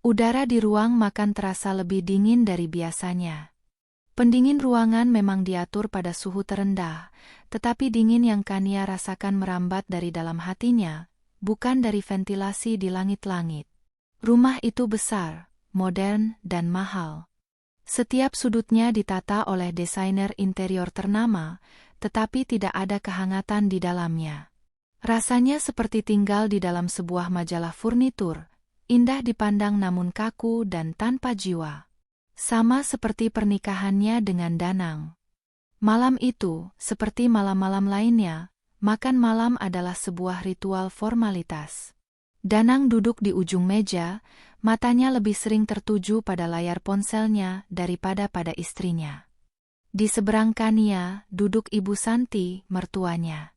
Udara di ruang makan terasa lebih dingin dari biasanya. Pendingin ruangan memang diatur pada suhu terendah, tetapi dingin yang Kania rasakan merambat dari dalam hatinya, bukan dari ventilasi di langit-langit. Rumah itu besar, modern, dan mahal. Setiap sudutnya ditata oleh desainer interior ternama, tetapi tidak ada kehangatan di dalamnya. Rasanya seperti tinggal di dalam sebuah majalah furnitur, indah dipandang namun kaku dan tanpa jiwa. Sama seperti pernikahannya dengan Danang. Malam itu, seperti malam-malam lainnya, makan malam adalah sebuah ritual formalitas. Danang duduk di ujung meja, matanya lebih sering tertuju pada layar ponselnya daripada pada istrinya. Di seberang Kania, duduk Ibu Santi, mertuanya.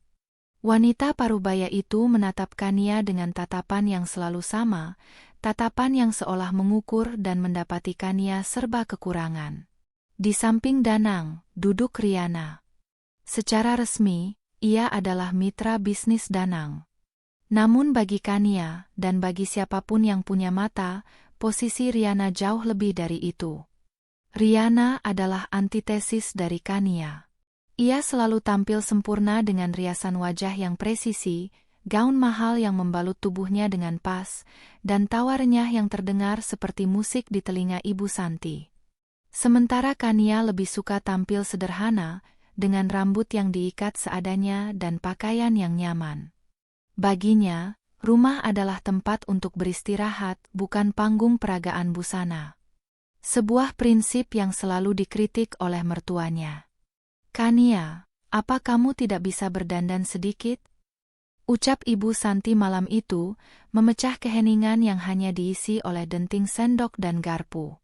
Wanita parubaya itu menatap Kania dengan tatapan yang selalu sama, tatapan yang seolah mengukur dan mendapati Kania serba kekurangan. Di samping Danang, duduk Riana. Secara resmi, ia adalah mitra bisnis Danang. Namun bagi Kania, dan bagi siapapun yang punya mata, posisi Riana jauh lebih dari itu. Riana adalah antitesis dari Kania. Ia selalu tampil sempurna dengan riasan wajah yang presisi, gaun mahal yang membalut tubuhnya dengan pas, dan tawa renyah yang terdengar seperti musik di telinga Ibu Santi. Sementara Kania lebih suka tampil sederhana, dengan rambut yang diikat seadanya dan pakaian yang nyaman. Baginya, rumah adalah tempat untuk beristirahat, bukan panggung peragaan busana. Sebuah prinsip yang selalu dikritik oleh mertuanya. "Kania, apa kamu tidak bisa berdandan sedikit?" Ucap Ibu Santi malam itu, memecah keheningan yang hanya diisi oleh denting sendok dan garpu.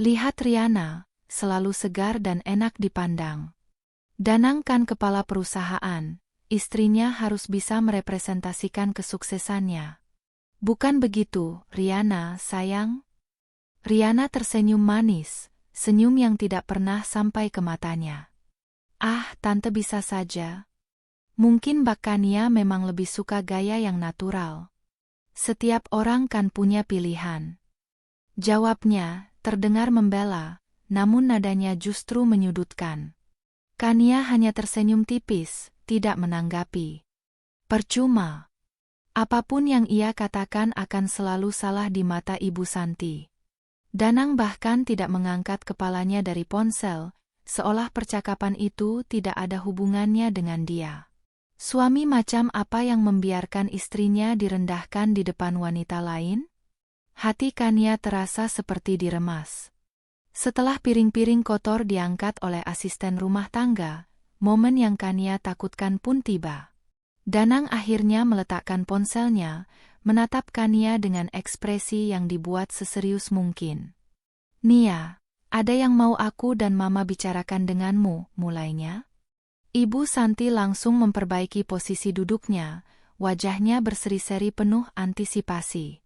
Lihat Riana, selalu segar dan enak dipandang. Danang kan kepala perusahaan, istrinya harus bisa merepresentasikan kesuksesannya. Bukan begitu, Riana, sayang? Riana tersenyum manis, senyum yang tidak pernah sampai ke matanya. "Ah, Tante bisa saja. Mungkin Mbak Kania memang lebih suka gaya yang natural. Setiap orang kan punya pilihan." Jawabnya terdengar membela, namun nadanya justru menyudutkan. Kania hanya tersenyum tipis, tidak menanggapi. Percuma. Apapun yang ia katakan akan selalu salah di mata Ibu Santi. Danang bahkan tidak mengangkat kepalanya dari ponsel, seolah percakapan itu tidak ada hubungannya dengan dia. Suami macam apa yang membiarkan istrinya direndahkan di depan wanita lain? Hati Kania terasa seperti diremas. Setelah piring-piring kotor diangkat oleh asisten rumah tangga, momen yang Kania takutkan pun tiba. Danang akhirnya meletakkan ponselnya, menatap Kania dengan ekspresi yang dibuat seserius mungkin. "Nia, ada yang mau aku dan Mama bicarakan denganmu," mulainya. Ibu Santi langsung memperbaiki posisi duduknya, wajahnya berseri-seri penuh antisipasi.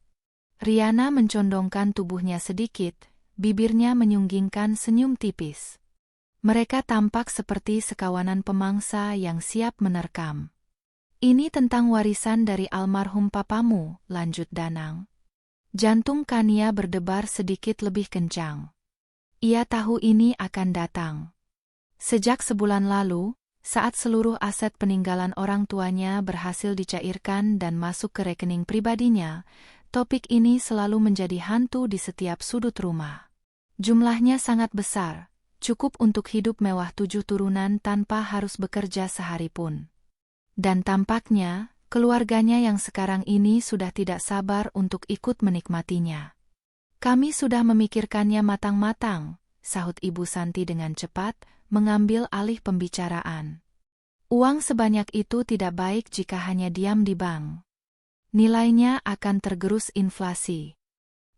Riana mencondongkan tubuhnya sedikit, bibirnya menyunggingkan senyum tipis. Mereka tampak seperti sekawanan pemangsa yang siap menerkam. "Ini tentang warisan dari almarhum papamu," lanjut Danang. Jantung Kania berdebar sedikit lebih kencang. Ia tahu ini akan datang. Sejak sebulan lalu, saat seluruh aset peninggalan orang tuanya berhasil dicairkan dan masuk ke rekening pribadinya, topik ini selalu menjadi hantu di setiap sudut rumah. Jumlahnya sangat besar, cukup untuk hidup mewah 7 turunan tanpa harus bekerja sehari pun. Dan tampaknya, keluarganya yang sekarang ini sudah tidak sabar untuk ikut menikmatinya. "Kami sudah memikirkannya matang-matang," sahut Ibu Santi dengan cepat, mengambil alih pembicaraan. "Uang sebanyak itu tidak baik jika hanya diam di bank. Nilainya akan tergerus inflasi.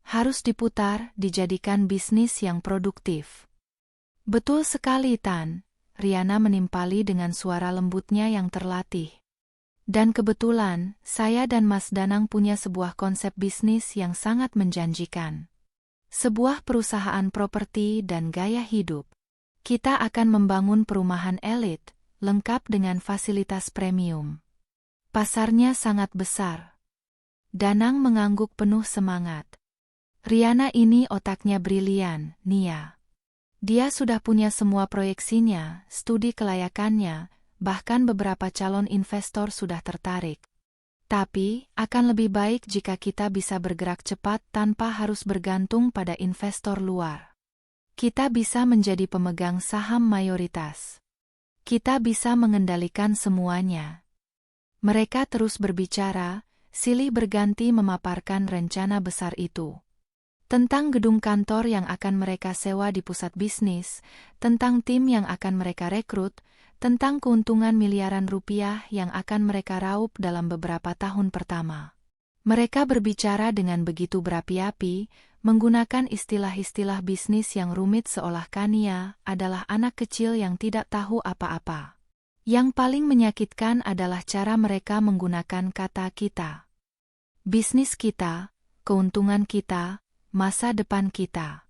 Harus diputar, dijadikan bisnis yang produktif." "Betul sekali, Tan," Riana menimpali dengan suara lembutnya yang terlatih. "Dan kebetulan, saya dan Mas Danang punya sebuah konsep bisnis yang sangat menjanjikan. Sebuah perusahaan properti dan gaya hidup. Kita akan membangun perumahan elit, lengkap dengan fasilitas premium. Pasarnya sangat besar." Danang mengangguk penuh semangat. Riana ini otaknya brilian, Nia. Dia sudah punya semua proyeksinya, studi kelayakannya, bahkan beberapa calon investor sudah tertarik. Tapi, akan lebih baik jika kita bisa bergerak cepat tanpa harus bergantung pada investor luar. Kita bisa menjadi pemegang saham mayoritas. Kita bisa mengendalikan semuanya. Mereka terus berbicara, silih berganti memaparkan rencana besar itu. Tentang gedung kantor yang akan mereka sewa di pusat bisnis, tentang tim yang akan mereka rekrut, tentang keuntungan miliaran rupiah yang akan mereka raup dalam beberapa tahun pertama. Mereka berbicara dengan begitu berapi-api, menggunakan istilah-istilah bisnis yang rumit seolah Kania adalah anak kecil yang tidak tahu apa-apa. Yang paling menyakitkan adalah cara mereka menggunakan kata kita. Bisnis kita, keuntungan kita, masa depan kita.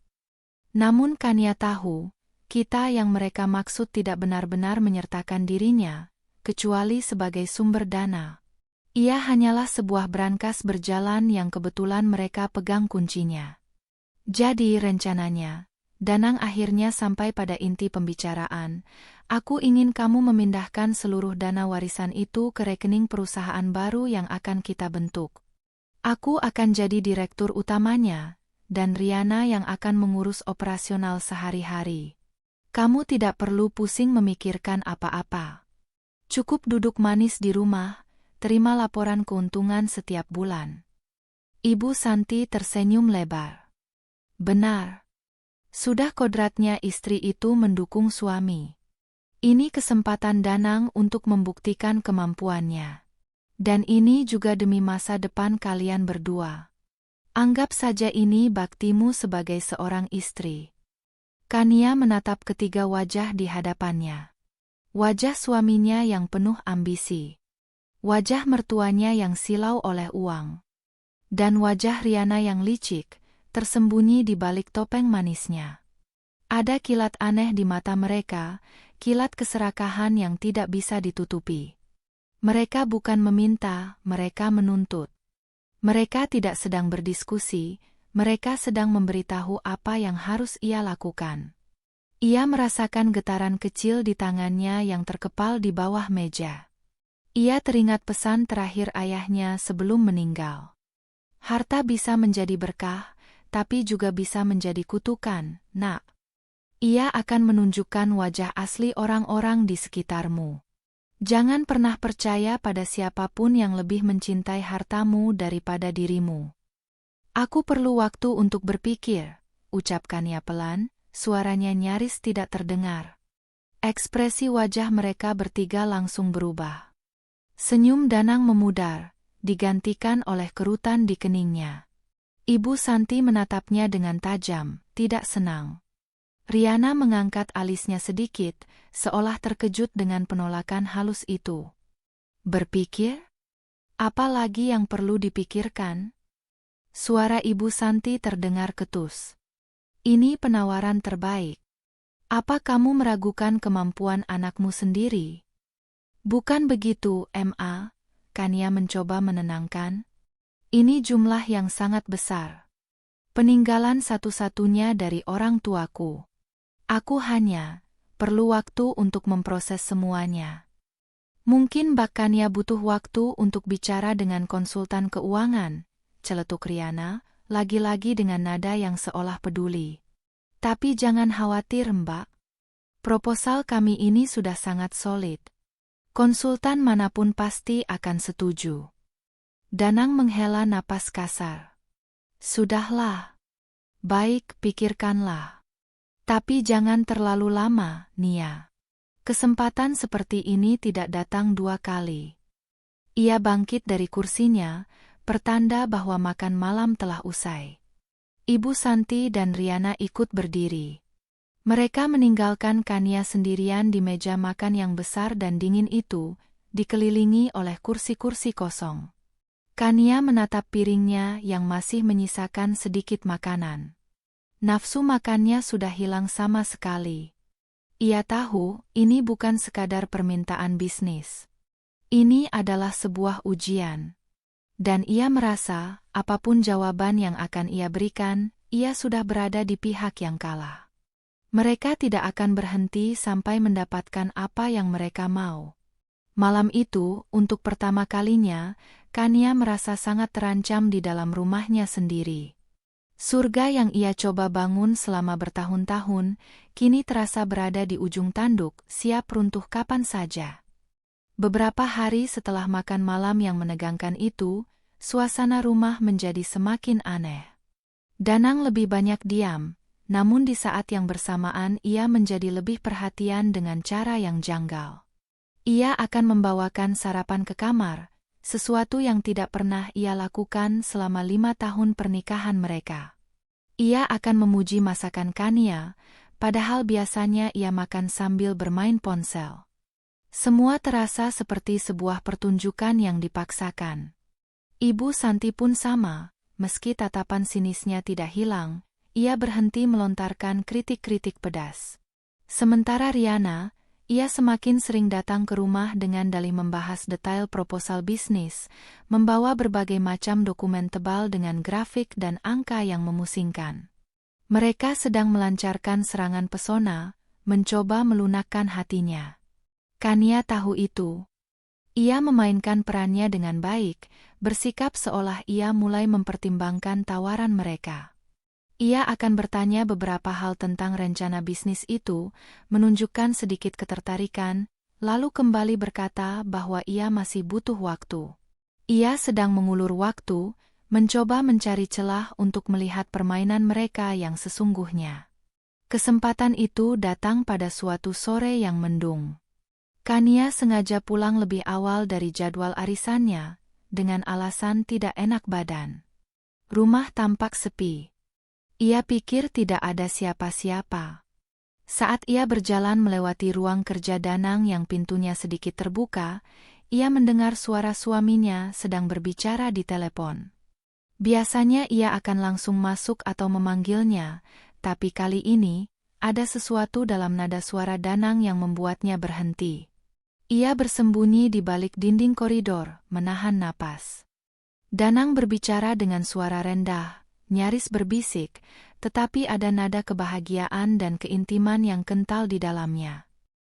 Namun Kania tahu, kita yang mereka maksud tidak benar-benar menyertakan dirinya, kecuali sebagai sumber dana. Ia hanyalah sebuah brankas berjalan yang kebetulan mereka pegang kuncinya. Jadi rencananya, Danang akhirnya sampai pada inti pembicaraan. Aku ingin kamu memindahkan seluruh dana warisan itu ke rekening perusahaan baru yang akan kita bentuk. Aku akan jadi direktur utamanya, dan Riana yang akan mengurus operasional sehari-hari. Kamu tidak perlu pusing memikirkan apa-apa. Cukup duduk manis di rumah, terima laporan keuntungan setiap bulan. Ibu Santi tersenyum lebar. Benar. Sudah kodratnya istri itu mendukung suami. Ini kesempatan Danang untuk membuktikan kemampuannya. Dan ini juga demi masa depan kalian berdua. Anggap saja ini baktimu sebagai seorang istri. Kania menatap ketiga wajah di hadapannya. Wajah suaminya yang penuh ambisi. Wajah mertuanya yang silau oleh uang. Dan wajah Riana yang licik, tersembunyi di balik topeng manisnya. Ada kilat aneh di mata mereka, kilat keserakahan yang tidak bisa ditutupi. Mereka bukan meminta, mereka menuntut. Mereka tidak sedang berdiskusi, mereka sedang memberitahu apa yang harus ia lakukan. Ia merasakan getaran kecil di tangannya yang terkepal di bawah meja. Ia teringat pesan terakhir ayahnya sebelum meninggal. Harta bisa menjadi berkah, tapi juga bisa menjadi kutukan, nak. Ia akan menunjukkan wajah asli orang-orang di sekitarmu. Jangan pernah percaya pada siapapun yang lebih mencintai hartamu daripada dirimu. Aku perlu waktu untuk berpikir, ucapkannya pelan, suaranya nyaris tidak terdengar. Ekspresi wajah mereka bertiga langsung berubah. Senyum Danang memudar, digantikan oleh kerutan di keningnya. Ibu Santi menatapnya dengan tajam, tidak senang. Riana mengangkat alisnya sedikit, seolah terkejut dengan penolakan halus itu. Berpikir? Apa lagi yang perlu dipikirkan? Suara Ibu Santi terdengar ketus. Ini penawaran terbaik. Apa kamu meragukan kemampuan anakmu sendiri? Bukan begitu, Ma. Kania mencoba menenangkan. Ini jumlah yang sangat besar. Peninggalan satu-satunya dari orang tuaku. Aku hanya perlu waktu untuk memproses semuanya. Mungkin Kania butuh waktu untuk bicara dengan konsultan keuangan, celetuk Riana, lagi-lagi dengan nada yang seolah peduli. Tapi jangan khawatir, Mbak. Proposal kami ini sudah sangat solid. Konsultan manapun pasti akan setuju. Danang menghela napas kasar. Sudahlah. Baik, pikirkanlah. Tapi jangan terlalu lama, Nia. Kesempatan seperti ini tidak datang dua kali. Ia bangkit dari kursinya, pertanda bahwa makan malam telah usai. Ibu Santi dan Riana ikut berdiri. Mereka meninggalkan Kania sendirian di meja makan yang besar dan dingin itu, dikelilingi oleh kursi-kursi kosong. Kania menatap piringnya yang masih menyisakan sedikit makanan. Nafsu makannya sudah hilang sama sekali. Ia tahu, ini bukan sekadar permintaan bisnis. Ini adalah sebuah ujian. Dan ia merasa, apapun jawaban yang akan ia berikan, ia sudah berada di pihak yang kalah. Mereka tidak akan berhenti sampai mendapatkan apa yang mereka mau. Malam itu, untuk pertama kalinya, Kania merasa sangat terancam di dalam rumahnya sendiri. Surga yang ia coba bangun selama bertahun-tahun, kini terasa berada di ujung tanduk, siap runtuh kapan saja. Beberapa hari setelah makan malam yang menegangkan itu, suasana rumah menjadi semakin aneh. Danang lebih banyak diam, namun di saat yang bersamaan ia menjadi lebih perhatian dengan cara yang janggal. Ia akan membawakan sarapan ke kamar, sesuatu yang tidak pernah ia lakukan selama 5 tahun pernikahan mereka. Ia akan memuji masakan Kania, padahal biasanya ia makan sambil bermain ponsel. Semua terasa seperti sebuah pertunjukan yang dipaksakan. Ibu Santi pun sama, meski tatapan sinisnya tidak hilang, ia berhenti melontarkan kritik-kritik pedas. Sementara Riana, ia semakin sering datang ke rumah dengan dalih membahas detail proposal bisnis, membawa berbagai macam dokumen tebal dengan grafik dan angka yang memusingkan. Mereka sedang melancarkan serangan pesona, mencoba melunakkan hatinya. Kania tahu itu. Ia memainkan perannya dengan baik, bersikap seolah ia mulai mempertimbangkan tawaran mereka. Ia akan bertanya beberapa hal tentang rencana bisnis itu, menunjukkan sedikit ketertarikan, lalu kembali berkata bahwa ia masih butuh waktu. Ia sedang mengulur waktu, mencoba mencari celah untuk melihat permainan mereka yang sesungguhnya. Kesempatan itu datang pada suatu sore yang mendung. Kania sengaja pulang lebih awal dari jadwal arisannya, dengan alasan tidak enak badan. Rumah tampak sepi. Ia pikir tidak ada siapa-siapa. Saat ia berjalan melewati ruang kerja Danang yang pintunya sedikit terbuka, ia mendengar suara suaminya sedang berbicara di telepon. Biasanya ia akan langsung masuk atau memanggilnya, tapi kali ini, ada sesuatu dalam nada suara Danang yang membuatnya berhenti. Ia bersembunyi di balik dinding koridor, menahan napas. Danang berbicara dengan suara rendah, nyaris berbisik, tetapi ada nada kebahagiaan dan keintiman yang kental di dalamnya.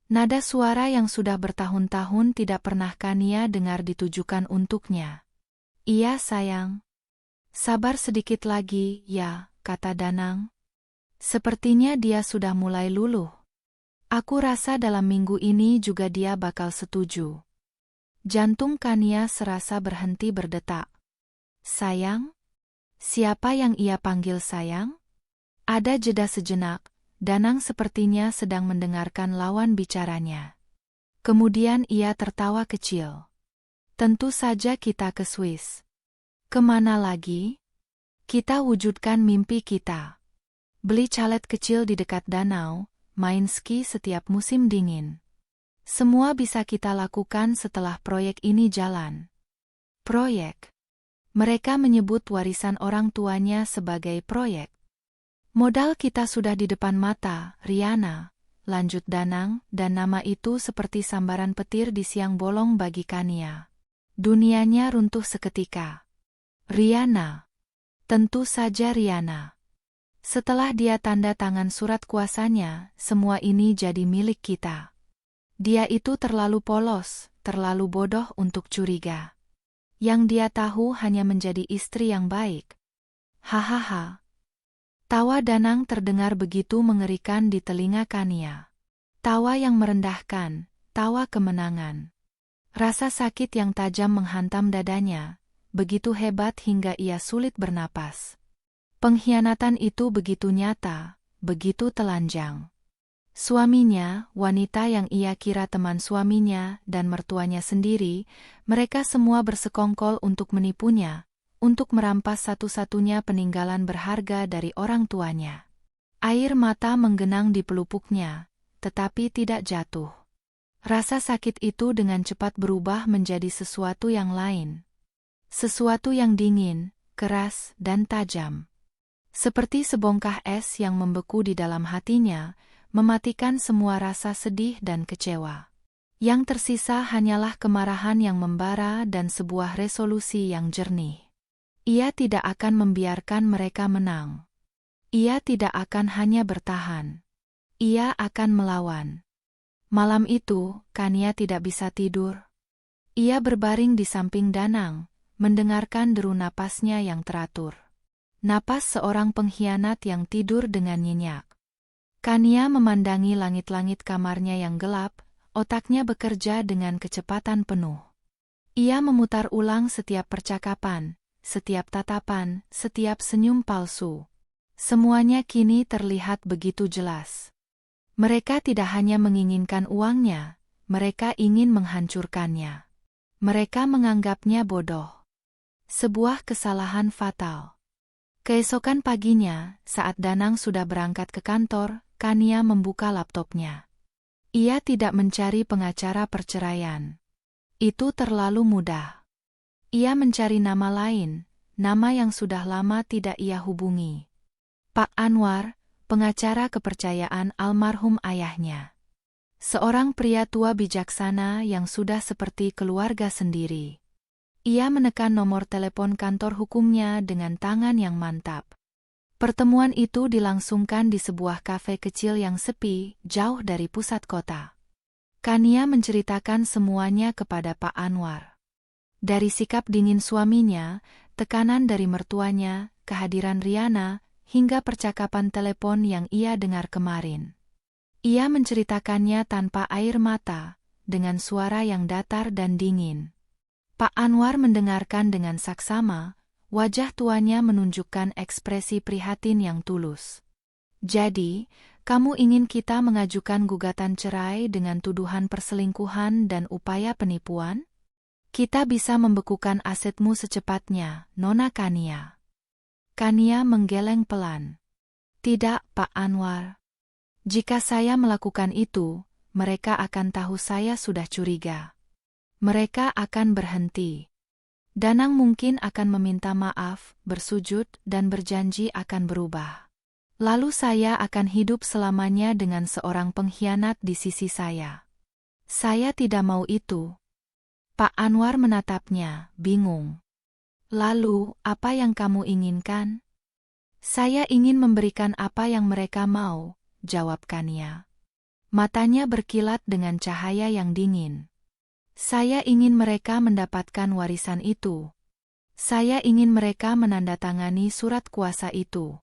Nada suara yang sudah bertahun-tahun tidak pernah Kania dengar ditujukan untuknya. Iya sayang. Sabar sedikit lagi, ya, kata Danang. Sepertinya dia sudah mulai luluh. Aku rasa dalam minggu ini juga dia bakal setuju. Jantung Kania serasa berhenti berdetak. Sayang? Siapa yang ia panggil sayang? Ada jeda sejenak, Danang sepertinya sedang mendengarkan lawan bicaranya. Kemudian ia tertawa kecil. Tentu saja kita ke Swiss. Kemana lagi? Kita wujudkan mimpi kita. Beli chalet kecil di dekat danau, main ski setiap musim dingin. Semua bisa kita lakukan setelah proyek ini jalan. Proyek. Mereka menyebut warisan orang tuanya sebagai proyek. Modal kita sudah di depan mata, Riana, lanjut Danang, dan nama itu seperti sambaran petir di siang bolong bagi Kania. Dunianya runtuh seketika. Riana. Tentu saja Riana. Setelah dia tanda tangan surat kuasanya, semua ini jadi milik kita. Dia itu terlalu polos, terlalu bodoh untuk curiga. Yang dia tahu hanya menjadi istri yang baik. Hahaha. Tawa Danang terdengar begitu mengerikan di telinga Kania. Tawa yang merendahkan, tawa kemenangan. Rasa sakit yang tajam menghantam dadanya, begitu hebat hingga ia sulit bernapas. Pengkhianatan itu begitu nyata, begitu telanjang. Suaminya, wanita yang ia kira teman suaminya dan mertuanya sendiri, mereka semua bersekongkol untuk menipunya, untuk merampas satu-satunya peninggalan berharga dari orang tuanya. Air mata menggenang di pelupuknya, tetapi tidak jatuh. Rasa sakit itu dengan cepat berubah menjadi sesuatu yang lain. Sesuatu yang dingin, keras, dan tajam. Seperti sebongkah es yang membeku di dalam hatinya, mematikan semua rasa sedih dan kecewa. Yang tersisa hanyalah kemarahan yang membara dan sebuah resolusi yang jernih. Ia tidak akan membiarkan mereka menang. Ia tidak akan hanya bertahan. Ia akan melawan. Malam itu, Kania tidak bisa tidur. Ia berbaring di samping Danang, mendengarkan deru napasnya yang teratur. Napas seorang pengkhianat yang tidur dengan nyenyak. Kania memandangi langit-langit kamarnya yang gelap, otaknya bekerja dengan kecepatan penuh. Ia memutar ulang setiap percakapan, setiap tatapan, setiap senyum palsu. Semuanya kini terlihat begitu jelas. Mereka tidak hanya menginginkan uangnya, mereka ingin menghancurkannya. Mereka menganggapnya bodoh. Sebuah kesalahan fatal. Keesokan paginya, saat Danang sudah berangkat ke kantor, Kania membuka laptopnya. Ia tidak mencari pengacara perceraian. Itu terlalu mudah. Ia mencari nama lain, nama yang sudah lama tidak ia hubungi. Pak Anwar, pengacara kepercayaan almarhum ayahnya. Seorang pria tua bijaksana yang sudah seperti keluarga sendiri. Ia menekan nomor telepon kantor hukumnya dengan tangan yang mantap. Pertemuan itu dilangsungkan di sebuah kafe kecil yang sepi, jauh dari pusat kota. Kania menceritakan semuanya kepada Pak Anwar. Dari sikap dingin suaminya, tekanan dari mertuanya, kehadiran Riana, hingga percakapan telepon yang ia dengar kemarin. Ia menceritakannya tanpa air mata, dengan suara yang datar dan dingin. Pak Anwar mendengarkan dengan saksama. Wajah tuanya menunjukkan ekspresi prihatin yang tulus. Jadi, kamu ingin kita mengajukan gugatan cerai dengan tuduhan perselingkuhan dan upaya penipuan? Kita bisa membekukan asetmu secepatnya, Nona Kania. Kania menggeleng pelan. Tidak, Pak Anwar. Jika saya melakukan itu, mereka akan tahu saya sudah curiga. Mereka akan berhenti. Danang mungkin akan meminta maaf, bersujud, dan berjanji akan berubah. Lalu saya akan hidup selamanya dengan seorang pengkhianat di sisi saya. Saya tidak mau itu. Pak Anwar menatapnya, bingung. Lalu, apa yang kamu inginkan? Saya ingin memberikan apa yang mereka mau, jawab Kania. Matanya berkilat dengan cahaya yang dingin. Saya ingin mereka mendapatkan warisan itu. Saya ingin mereka menandatangani surat kuasa itu.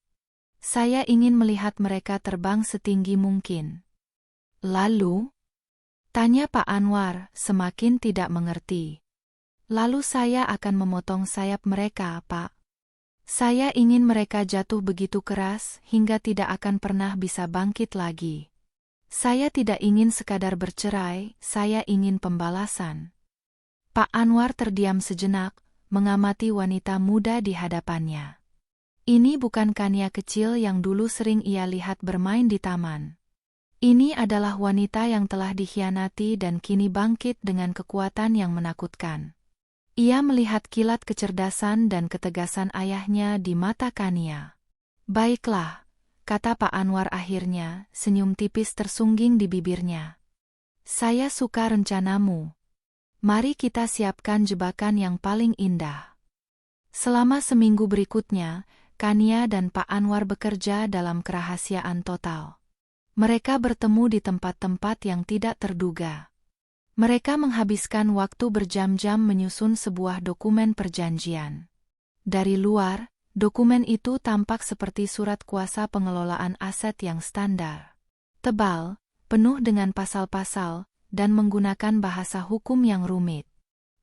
Saya ingin melihat mereka terbang setinggi mungkin. Lalu? Tanya Pak Anwar, semakin tidak mengerti. Lalu saya akan memotong sayap mereka, Pak. Saya ingin mereka jatuh begitu keras hingga tidak akan pernah bisa bangkit lagi. Saya tidak ingin sekadar bercerai, saya ingin pembalasan. Pak Anwar terdiam sejenak, mengamati wanita muda di hadapannya. Ini bukan Kania kecil yang dulu sering ia lihat bermain di taman. Ini adalah wanita yang telah dikhianati dan kini bangkit dengan kekuatan yang menakutkan. Ia melihat kilat kecerdasan dan ketegasan ayahnya di mata Kania. Baiklah, kata Pak Anwar akhirnya, senyum tipis tersungging di bibirnya. Saya suka rencanamu. Mari kita siapkan jebakan yang paling indah. Selama seminggu berikutnya, Kania dan Pak Anwar bekerja dalam kerahasiaan total. Mereka bertemu di tempat-tempat yang tidak terduga. Mereka menghabiskan waktu berjam-jam menyusun sebuah dokumen perjanjian. Dari luar, dokumen itu tampak seperti surat kuasa pengelolaan aset yang standar. Tebal, penuh dengan pasal-pasal, dan menggunakan bahasa hukum yang rumit.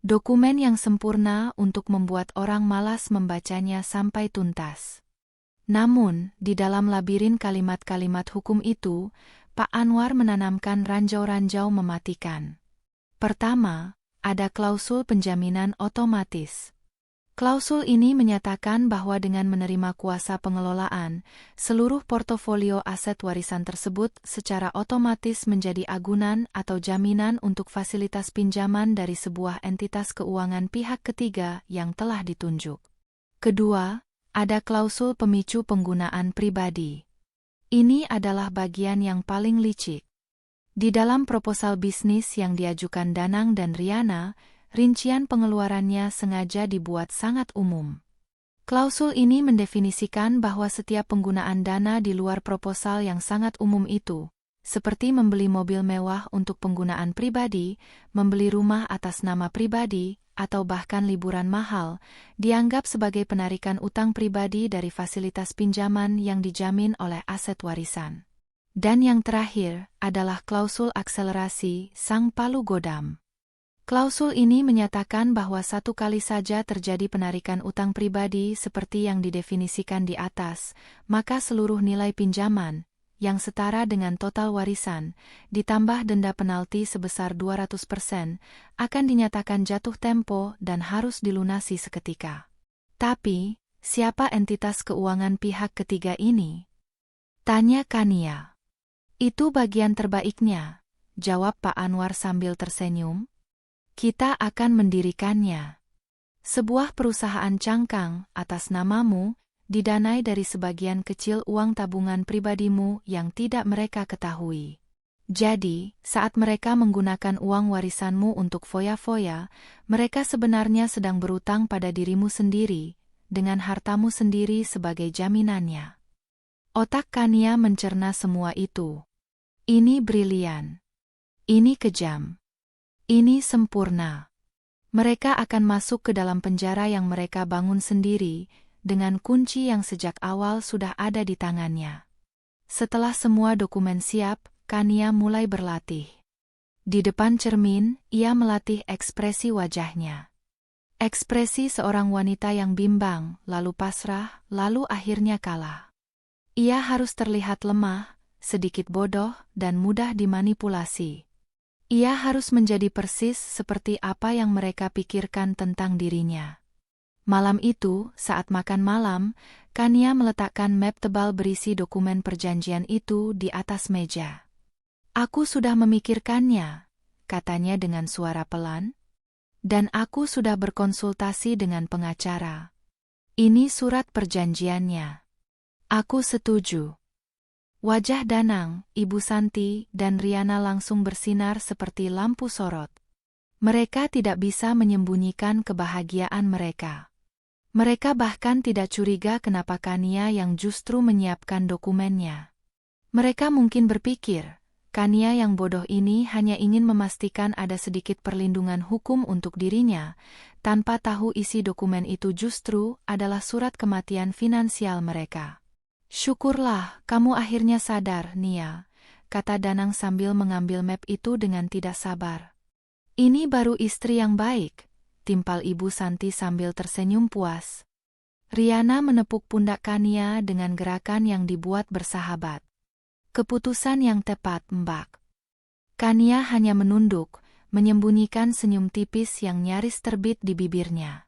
Dokumen yang sempurna untuk membuat orang malas membacanya sampai tuntas. Namun, di dalam labirin kalimat-kalimat hukum itu, Pak Anwar menanamkan ranjau-ranjau mematikan. Pertama, ada klausul penjaminan otomatis. Klausul ini menyatakan bahwa dengan menerima kuasa pengelolaan, seluruh portofolio aset warisan tersebut secara otomatis menjadi agunan atau jaminan untuk fasilitas pinjaman dari sebuah entitas keuangan pihak ketiga yang telah ditunjuk. Kedua, ada klausul pemicu penggunaan pribadi. Ini adalah bagian yang paling licik. Di dalam proposal bisnis yang diajukan Danang dan Riana, rincian pengeluarannya sengaja dibuat sangat umum. Klausul ini mendefinisikan bahwa setiap penggunaan dana di luar proposal yang sangat umum itu, seperti membeli mobil mewah untuk penggunaan pribadi, membeli rumah atas nama pribadi, atau bahkan liburan mahal, dianggap sebagai penarikan utang pribadi dari fasilitas pinjaman yang dijamin oleh aset warisan. Dan yang terakhir adalah klausul akselerasi sang palu godam. Klausul ini menyatakan bahwa satu kali saja terjadi penarikan utang pribadi seperti yang didefinisikan di atas, maka seluruh nilai pinjaman, yang setara dengan total warisan, ditambah denda penalti sebesar 200%, akan dinyatakan jatuh tempo dan harus dilunasi seketika. Tapi, siapa entitas keuangan pihak ketiga ini? Tanya Kania. Itu bagian terbaiknya, jawab Pak Anwar sambil tersenyum. Kita akan mendirikannya. Sebuah perusahaan cangkang atas namamu, didanai dari sebagian kecil uang tabungan pribadimu yang tidak mereka ketahui. Jadi, saat mereka menggunakan uang warisanmu untuk foya-foya, mereka sebenarnya sedang berutang pada dirimu sendiri, dengan hartamu sendiri sebagai jaminannya. Otak Kania mencerna semua itu. Ini brilian. Ini kejam. Ini sempurna. Mereka akan masuk ke dalam penjara yang mereka bangun sendiri, dengan kunci yang sejak awal sudah ada di tangannya. Setelah semua dokumen siap, Kania mulai berlatih. Di depan cermin, ia melatih ekspresi wajahnya. Ekspresi seorang wanita yang bimbang, lalu pasrah, lalu akhirnya kalah. Ia harus terlihat lemah, sedikit bodoh, dan mudah dimanipulasi. Ia harus menjadi persis seperti apa yang mereka pikirkan tentang dirinya. Malam itu, saat makan malam, Kania meletakkan map tebal berisi dokumen perjanjian itu di atas meja. Aku sudah memikirkannya, katanya dengan suara pelan. Dan aku sudah berkonsultasi dengan pengacara. Ini surat perjanjiannya. Aku setuju. Wajah Danang, Ibu Santi, dan Riana langsung bersinar seperti lampu sorot. Mereka tidak bisa menyembunyikan kebahagiaan mereka. Mereka bahkan tidak curiga kenapa Kania yang justru menyiapkan dokumennya. Mereka mungkin berpikir, Kania yang bodoh ini hanya ingin memastikan ada sedikit perlindungan hukum untuk dirinya, tanpa tahu isi dokumen itu justru adalah surat kematian finansial mereka. Syukurlah, kamu akhirnya sadar, Nia, kata Danang sambil mengambil map itu dengan tidak sabar. Ini baru istri yang baik, timpal Ibu Santi sambil tersenyum puas. Riana menepuk pundak Kania dengan gerakan yang dibuat bersahabat. Keputusan yang tepat, Mbak. Kania hanya menunduk, menyembunyikan senyum tipis yang nyaris terbit di bibirnya.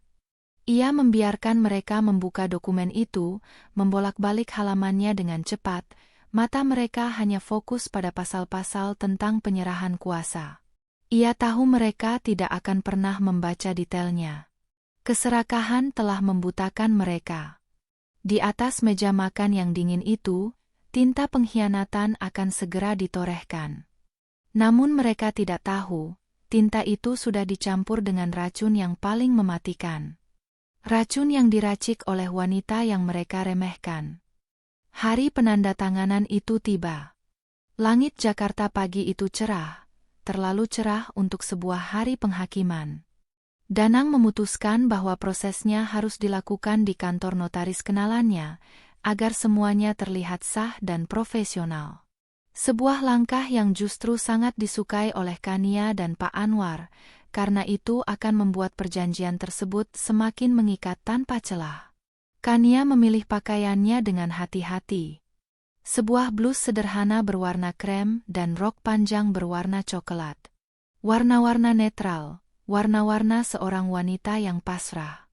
Ia membiarkan mereka membuka dokumen itu, membolak-balik halamannya dengan cepat, mata mereka hanya fokus pada pasal-pasal tentang penyerahan kuasa. Ia tahu mereka tidak akan pernah membaca detailnya. Keserakahan telah membutakan mereka. Di atas meja makan yang dingin itu, tinta pengkhianatan akan segera ditorehkan. Namun mereka tidak tahu, tinta itu sudah dicampur dengan racun yang paling mematikan. Racun yang diracik oleh wanita yang mereka remehkan. Hari penandatanganan itu tiba. Langit Jakarta pagi itu cerah, terlalu cerah untuk sebuah hari penghakiman. Danang memutuskan bahwa prosesnya harus dilakukan di kantor notaris kenalannya, agar semuanya terlihat sah dan profesional. Sebuah langkah yang justru sangat disukai oleh Kania dan Pak Anwar, karena itu akan membuat perjanjian tersebut semakin mengikat tanpa celah. Kania memilih pakaiannya dengan hati-hati. Sebuah blus sederhana berwarna krem dan rok panjang berwarna coklat. Warna-warna netral, warna-warna seorang wanita yang pasrah.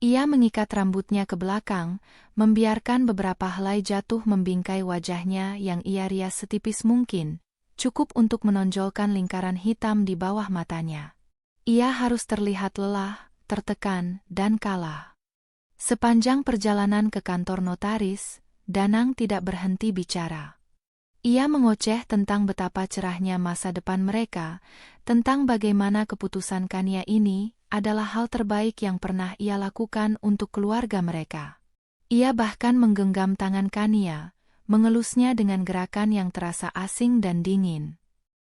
Ia mengikat rambutnya ke belakang, membiarkan beberapa helai jatuh membingkai wajahnya yang ia rias setipis mungkin, cukup untuk menonjolkan lingkaran hitam di bawah matanya. Ia harus terlihat lelah, tertekan, dan kalah. Sepanjang perjalanan ke kantor notaris, Danang tidak berhenti bicara. Ia mengoceh tentang betapa cerahnya masa depan mereka, tentang bagaimana keputusan Kania ini adalah hal terbaik yang pernah ia lakukan untuk keluarga mereka. Ia bahkan menggenggam tangan Kania, mengelusnya dengan gerakan yang terasa asing dan dingin.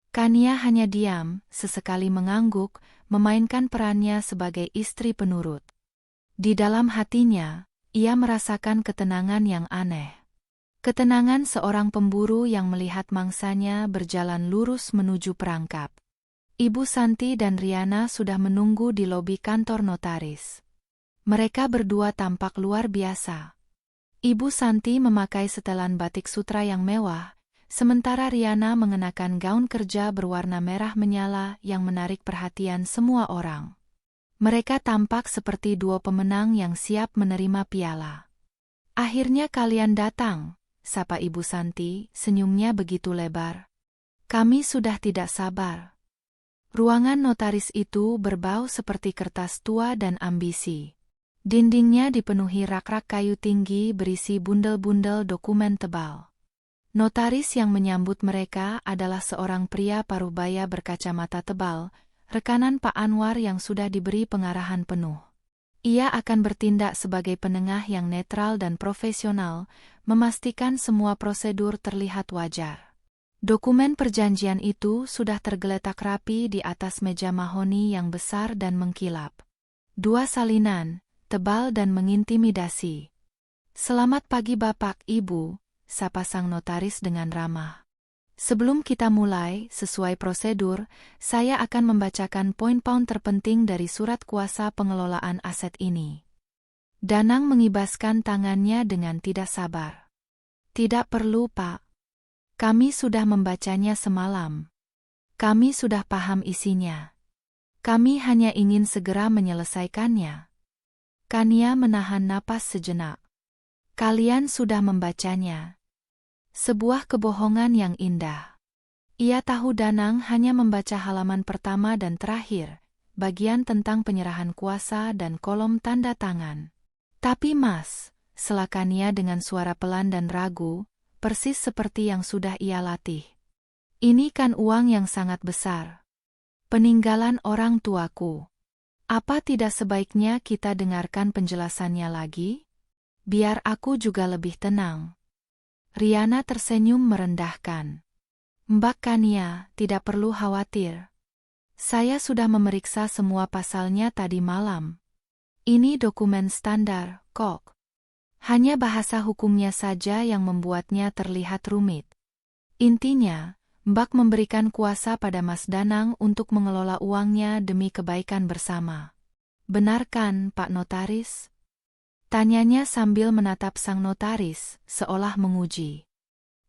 Kania hanya diam, sesekali mengangguk, memainkan perannya sebagai istri penurut. Di dalam hatinya, ia merasakan ketenangan yang aneh. Ketenangan seorang pemburu yang melihat mangsanya berjalan lurus menuju perangkap. Ibu Santi dan Riana sudah menunggu di lobi kantor notaris. Mereka berdua tampak luar biasa. Ibu Santi memakai setelan batik sutra yang mewah, sementara Riana mengenakan gaun kerja berwarna merah menyala yang menarik perhatian semua orang. Mereka tampak seperti dua pemenang yang siap menerima piala. "Akhirnya kalian datang," sapa Ibu Santi, senyumnya begitu lebar. "Kami sudah tidak sabar." Ruangan notaris itu berbau seperti kertas tua dan ambisi. Dindingnya dipenuhi rak-rak kayu tinggi berisi bundel-bundel dokumen tebal. Notaris yang menyambut mereka adalah seorang pria parubaya berkacamata tebal, rekanan Pak Anwar yang sudah diberi pengarahan penuh. Ia akan bertindak sebagai penengah yang netral dan profesional, memastikan semua prosedur terlihat wajar. Dokumen perjanjian itu sudah tergeletak rapi di atas meja mahoni yang besar dan mengkilap. Dua salinan, tebal dan mengintimidasi. "Selamat pagi Bapak, Ibu," sapa sang notaris dengan ramah. "Sebelum kita mulai, sesuai prosedur, saya akan membacakan poin-poin terpenting dari surat kuasa pengelolaan aset ini." Danang mengibaskan tangannya dengan tidak sabar. "Tidak perlu, Pak. Kami sudah membacanya semalam. Kami sudah paham isinya. Kami hanya ingin segera menyelesaikannya." Kania menahan napas sejenak. "Kalian sudah membacanya." Sebuah kebohongan yang indah. Ia tahu Danang hanya membaca halaman pertama dan terakhir, bagian tentang penyerahan kuasa dan kolom tanda tangan. "Tapi Mas," sela Kania dengan suara pelan dan ragu, persis seperti yang sudah ia latih. "Ini kan uang yang sangat besar. Peninggalan orang tuaku. Apa tidak sebaiknya kita dengarkan penjelasannya lagi? Biar aku juga lebih tenang." Riana tersenyum merendahkan. "Mbak Kania, tidak perlu khawatir. Saya sudah memeriksa semua pasalnya tadi malam. Ini dokumen standar, kok. Hanya bahasa hukumnya saja yang membuatnya terlihat rumit. Intinya, Mbak memberikan kuasa pada Mas Danang untuk mengelola uangnya demi kebaikan bersama. Benar kan, Pak Notaris?" Tanyanya sambil menatap sang notaris, seolah menguji.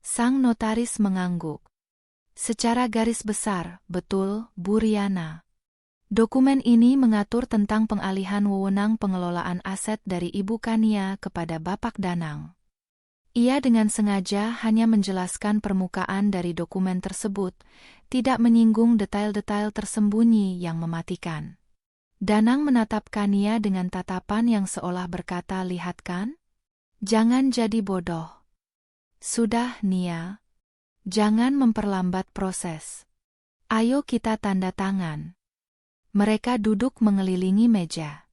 Sang notaris mengangguk. "Secara garis besar, betul, Bu Riana. Dokumen ini mengatur tentang pengalihan wewenang pengelolaan aset dari Ibu Kania kepada Bapak Danang." Ia dengan sengaja hanya menjelaskan permukaan dari dokumen tersebut, tidak menyinggung detail-detail tersembunyi yang mematikan. Danang menatap Kania dengan tatapan yang seolah berkata, "Lihat kan? Jangan jadi bodoh. Sudah, Nia. Jangan memperlambat proses. Ayo kita tanda tangan." Mereka duduk mengelilingi meja.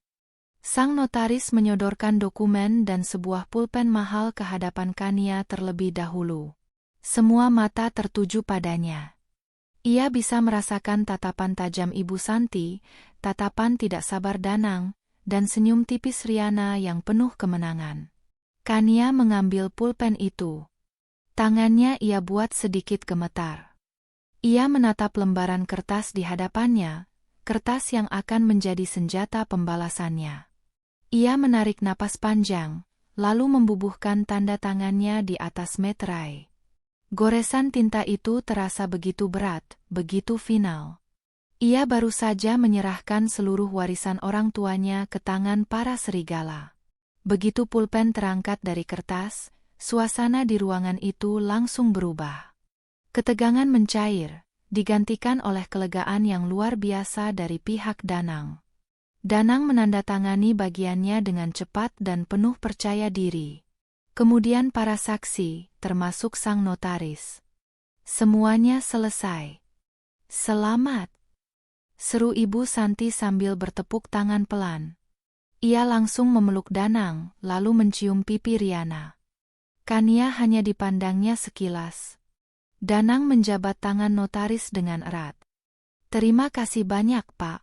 Sang notaris menyodorkan dokumen dan sebuah pulpen mahal ke hadapan Kania terlebih dahulu. Semua mata tertuju padanya. Ia bisa merasakan tatapan tajam Ibu Santi, tatapan tidak sabar Danang, dan senyum tipis Riana yang penuh kemenangan. Kania mengambil pulpen itu. Tangannya ia buat sedikit gemetar. Ia menatap lembaran kertas di hadapannya, kertas yang akan menjadi senjata pembalasannya. Ia menarik napas panjang, lalu membubuhkan tanda tangannya di atas meterai. Goresan tinta itu terasa begitu berat, begitu final. Ia baru saja menyerahkan seluruh warisan orang tuanya ke tangan para serigala. Begitu pulpen terangkat dari kertas, suasana di ruangan itu langsung berubah. Ketegangan mencair, digantikan oleh kelegaan yang luar biasa dari pihak Danang. Danang menandatangani bagiannya dengan cepat dan penuh percaya diri. Kemudian para saksi, termasuk sang notaris. Semuanya selesai. Selamat, seru Ibu Santi sambil bertepuk tangan pelan. Ia langsung memeluk Danang, lalu mencium pipi Riana. Kania hanya dipandangnya sekilas. Danang menjabat tangan notaris dengan erat. Terima kasih banyak, Pak.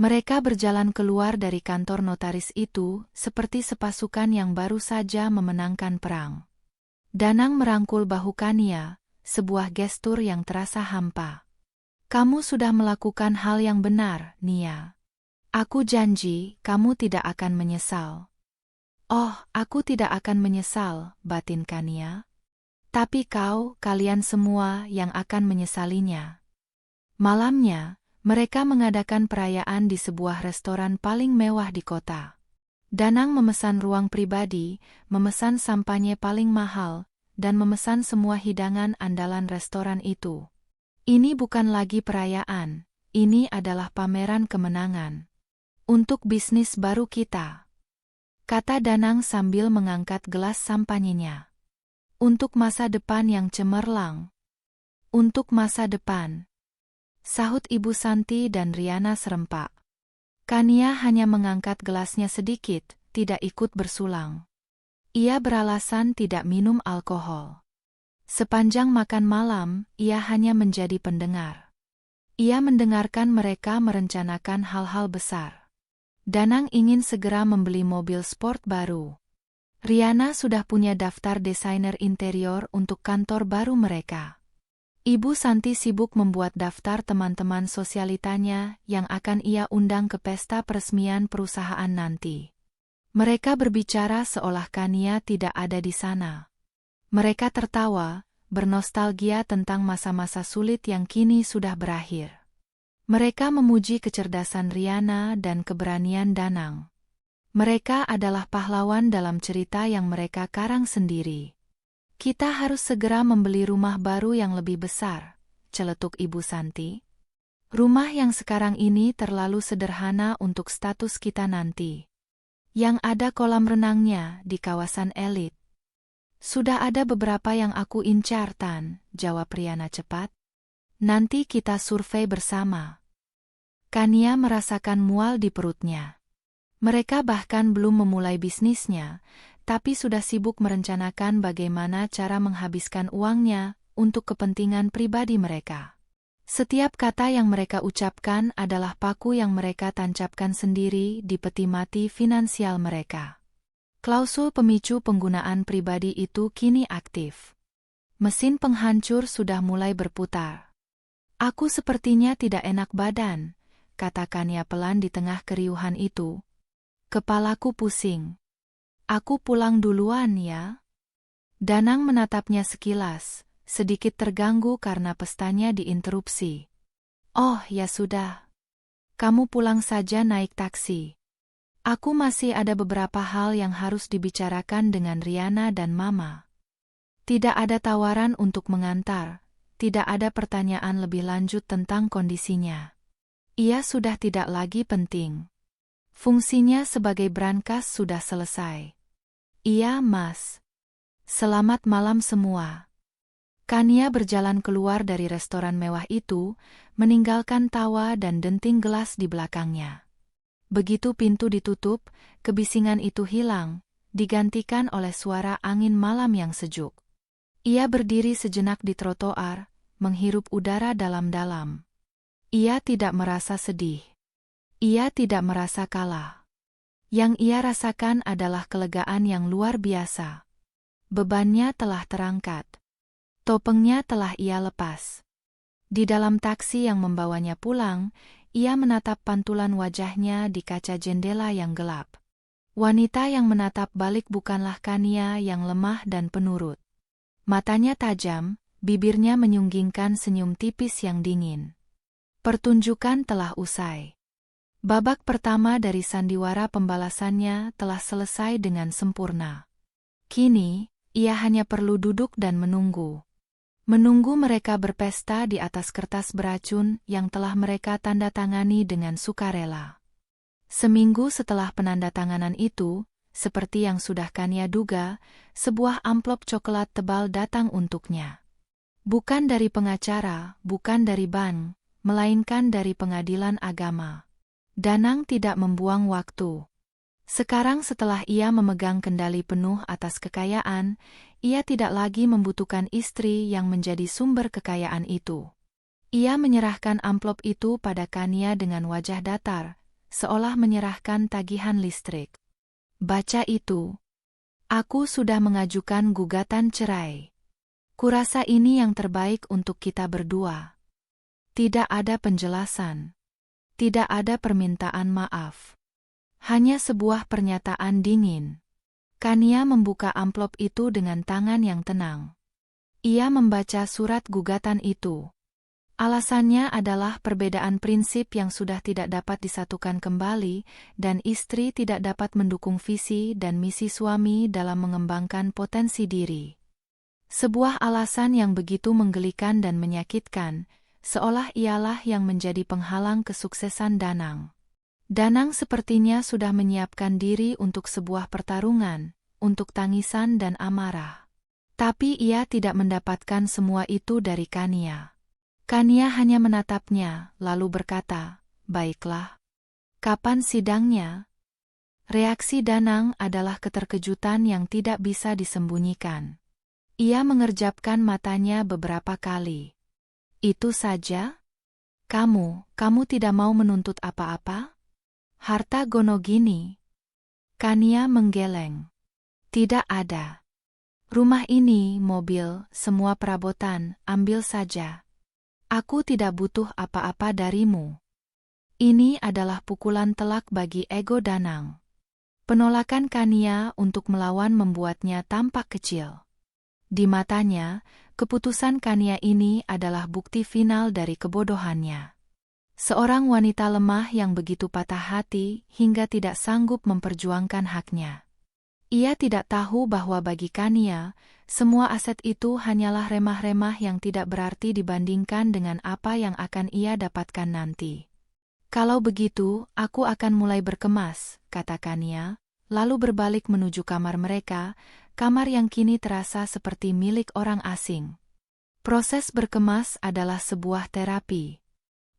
Mereka berjalan keluar dari kantor notaris itu, seperti sepasukan yang baru saja memenangkan perang. Danang merangkul bahu Kania, sebuah gestur yang terasa hampa. Kamu sudah melakukan hal yang benar, Nia. Aku janji, kamu tidak akan menyesal. Oh, aku tidak akan menyesal, batin Kania. Tapi kalian semua yang akan menyesalinya. Malamnya, mereka mengadakan perayaan di sebuah restoran paling mewah di kota. Danang memesan ruang pribadi, memesan sampanye paling mahal, dan memesan semua hidangan andalan restoran itu. Ini bukan lagi perayaan, ini adalah pameran kemenangan. Untuk bisnis baru kita, kata Danang sambil mengangkat gelas sampanyenya. Untuk masa depan yang cemerlang. Untuk masa depan, sahut Ibu Santi dan Riana serempak. Kania hanya mengangkat gelasnya sedikit, tidak ikut bersulang. Ia beralasan tidak minum alkohol. Sepanjang makan malam, ia hanya menjadi pendengar. Ia mendengarkan mereka merencanakan hal-hal besar. Danang ingin segera membeli mobil sport baru. Riana sudah punya daftar desainer interior untuk kantor baru mereka. Ibu Santi sibuk membuat daftar teman-teman sosialitanya yang akan ia undang ke pesta peresmian perusahaan nanti. Mereka berbicara seolah Kania tidak ada di sana. Mereka tertawa, bernostalgia tentang masa-masa sulit yang kini sudah berakhir. Mereka memuji kecerdasan Riana dan keberanian Danang. Mereka adalah pahlawan dalam cerita yang mereka karang sendiri. Kita harus segera membeli rumah baru yang lebih besar, celetuk Ibu Santi. Rumah yang sekarang ini terlalu sederhana untuk status kita nanti. Yang ada kolam renangnya di kawasan elit. Sudah ada beberapa yang aku incar, Tan, jawab Riana cepat. Nanti kita survei bersama. Kania merasakan mual di perutnya. Mereka bahkan belum memulai bisnisnya, tapi sudah sibuk merencanakan bagaimana cara menghabiskan uangnya untuk kepentingan pribadi mereka. Setiap kata yang mereka ucapkan adalah paku yang mereka tancapkan sendiri di peti mati finansial mereka. Klausul pemicu penggunaan pribadi itu kini aktif. Mesin penghancur sudah mulai berputar. Aku sepertinya tidak enak badan, kata Kania pelan di tengah keriuhan itu. Kepalaku pusing. Aku pulang duluan ya. Danang menatapnya sekilas, sedikit terganggu karena pestanya diinterupsi. Oh ya sudah. Kamu pulang saja naik taksi. Aku masih ada beberapa hal yang harus dibicarakan dengan Riana dan Mama. Tidak ada tawaran untuk mengantar, tidak ada pertanyaan lebih lanjut tentang kondisinya. Ia sudah tidak lagi penting. Fungsinya sebagai brankas sudah selesai. Iya, Mas. Selamat malam semua. Kania berjalan keluar dari restoran mewah itu, meninggalkan tawa dan denting gelas di belakangnya. Begitu pintu ditutup, kebisingan itu hilang, digantikan oleh suara angin malam yang sejuk. Ia berdiri sejenak di trotoar, menghirup udara dalam-dalam. Ia tidak merasa sedih. Ia tidak merasa kalah. Yang ia rasakan adalah kelegaan yang luar biasa. Bebannya telah terangkat. Topengnya telah ia lepas. Di dalam taksi yang membawanya pulang, ia menatap pantulan wajahnya di kaca jendela yang gelap. Wanita yang menatap balik bukanlah Kania yang lemah dan penurut. Matanya tajam, bibirnya menyunggingkan senyum tipis yang dingin. Pertunjukan telah usai. Babak pertama dari sandiwara pembalasannya telah selesai dengan sempurna. Kini, ia hanya perlu duduk dan menunggu. Menunggu mereka berpesta di atas kertas beracun yang telah mereka tanda tangani dengan sukarela. Seminggu setelah penandatanganan itu, seperti yang sudah Kania duga, sebuah amplop coklat tebal datang untuknya. Bukan dari pengacara, bukan dari bank, melainkan dari pengadilan agama. Danang tidak membuang waktu. Sekarang setelah ia memegang kendali penuh atas kekayaan, ia tidak lagi membutuhkan istri yang menjadi sumber kekayaan itu. Ia menyerahkan amplop itu pada Kania dengan wajah datar, seolah menyerahkan tagihan listrik. Baca itu. Aku sudah mengajukan gugatan cerai. Kurasa ini yang terbaik untuk kita berdua. Tidak ada penjelasan. Tidak ada permintaan maaf. Hanya sebuah pernyataan dingin. Kania membuka amplop itu dengan tangan yang tenang. Ia membaca surat gugatan itu. Alasannya adalah perbedaan prinsip yang sudah tidak dapat disatukan kembali, dan istri tidak dapat mendukung visi dan misi suami dalam mengembangkan potensi diri. Sebuah alasan yang begitu menggelikan dan menyakitkan, seolah ialah yang menjadi penghalang kesuksesan Danang. Danang sepertinya sudah menyiapkan diri untuk sebuah pertarungan, untuk tangisan dan amarah. Tapi ia tidak mendapatkan semua itu dari Kania. Kania hanya menatapnya, lalu berkata, "Baiklah. Kapan sidangnya?" Reaksi Danang adalah keterkejutan yang tidak bisa disembunyikan. Ia mengerjapkan matanya beberapa kali. "Itu saja? Kamu tidak mau menuntut apa-apa? Harta gono gini?" Kania menggeleng. "Tidak ada. Rumah ini, mobil, semua perabotan, ambil saja. Aku tidak butuh apa-apa darimu." Ini adalah pukulan telak bagi ego Danang. Penolakan Kania untuk melawan membuatnya tampak kecil. Di matanya, keputusan Kania ini adalah bukti final dari kebodohannya. Seorang wanita lemah yang begitu patah hati hingga tidak sanggup memperjuangkan haknya. Ia tidak tahu bahwa bagi Kania, semua aset itu hanyalah remah-remah yang tidak berarti dibandingkan dengan apa yang akan ia dapatkan nanti. "Kalau begitu, aku akan mulai berkemas," kata Kania, lalu berbalik menuju kamar mereka, kamar yang kini terasa seperti milik orang asing. Proses berkemas adalah sebuah terapi.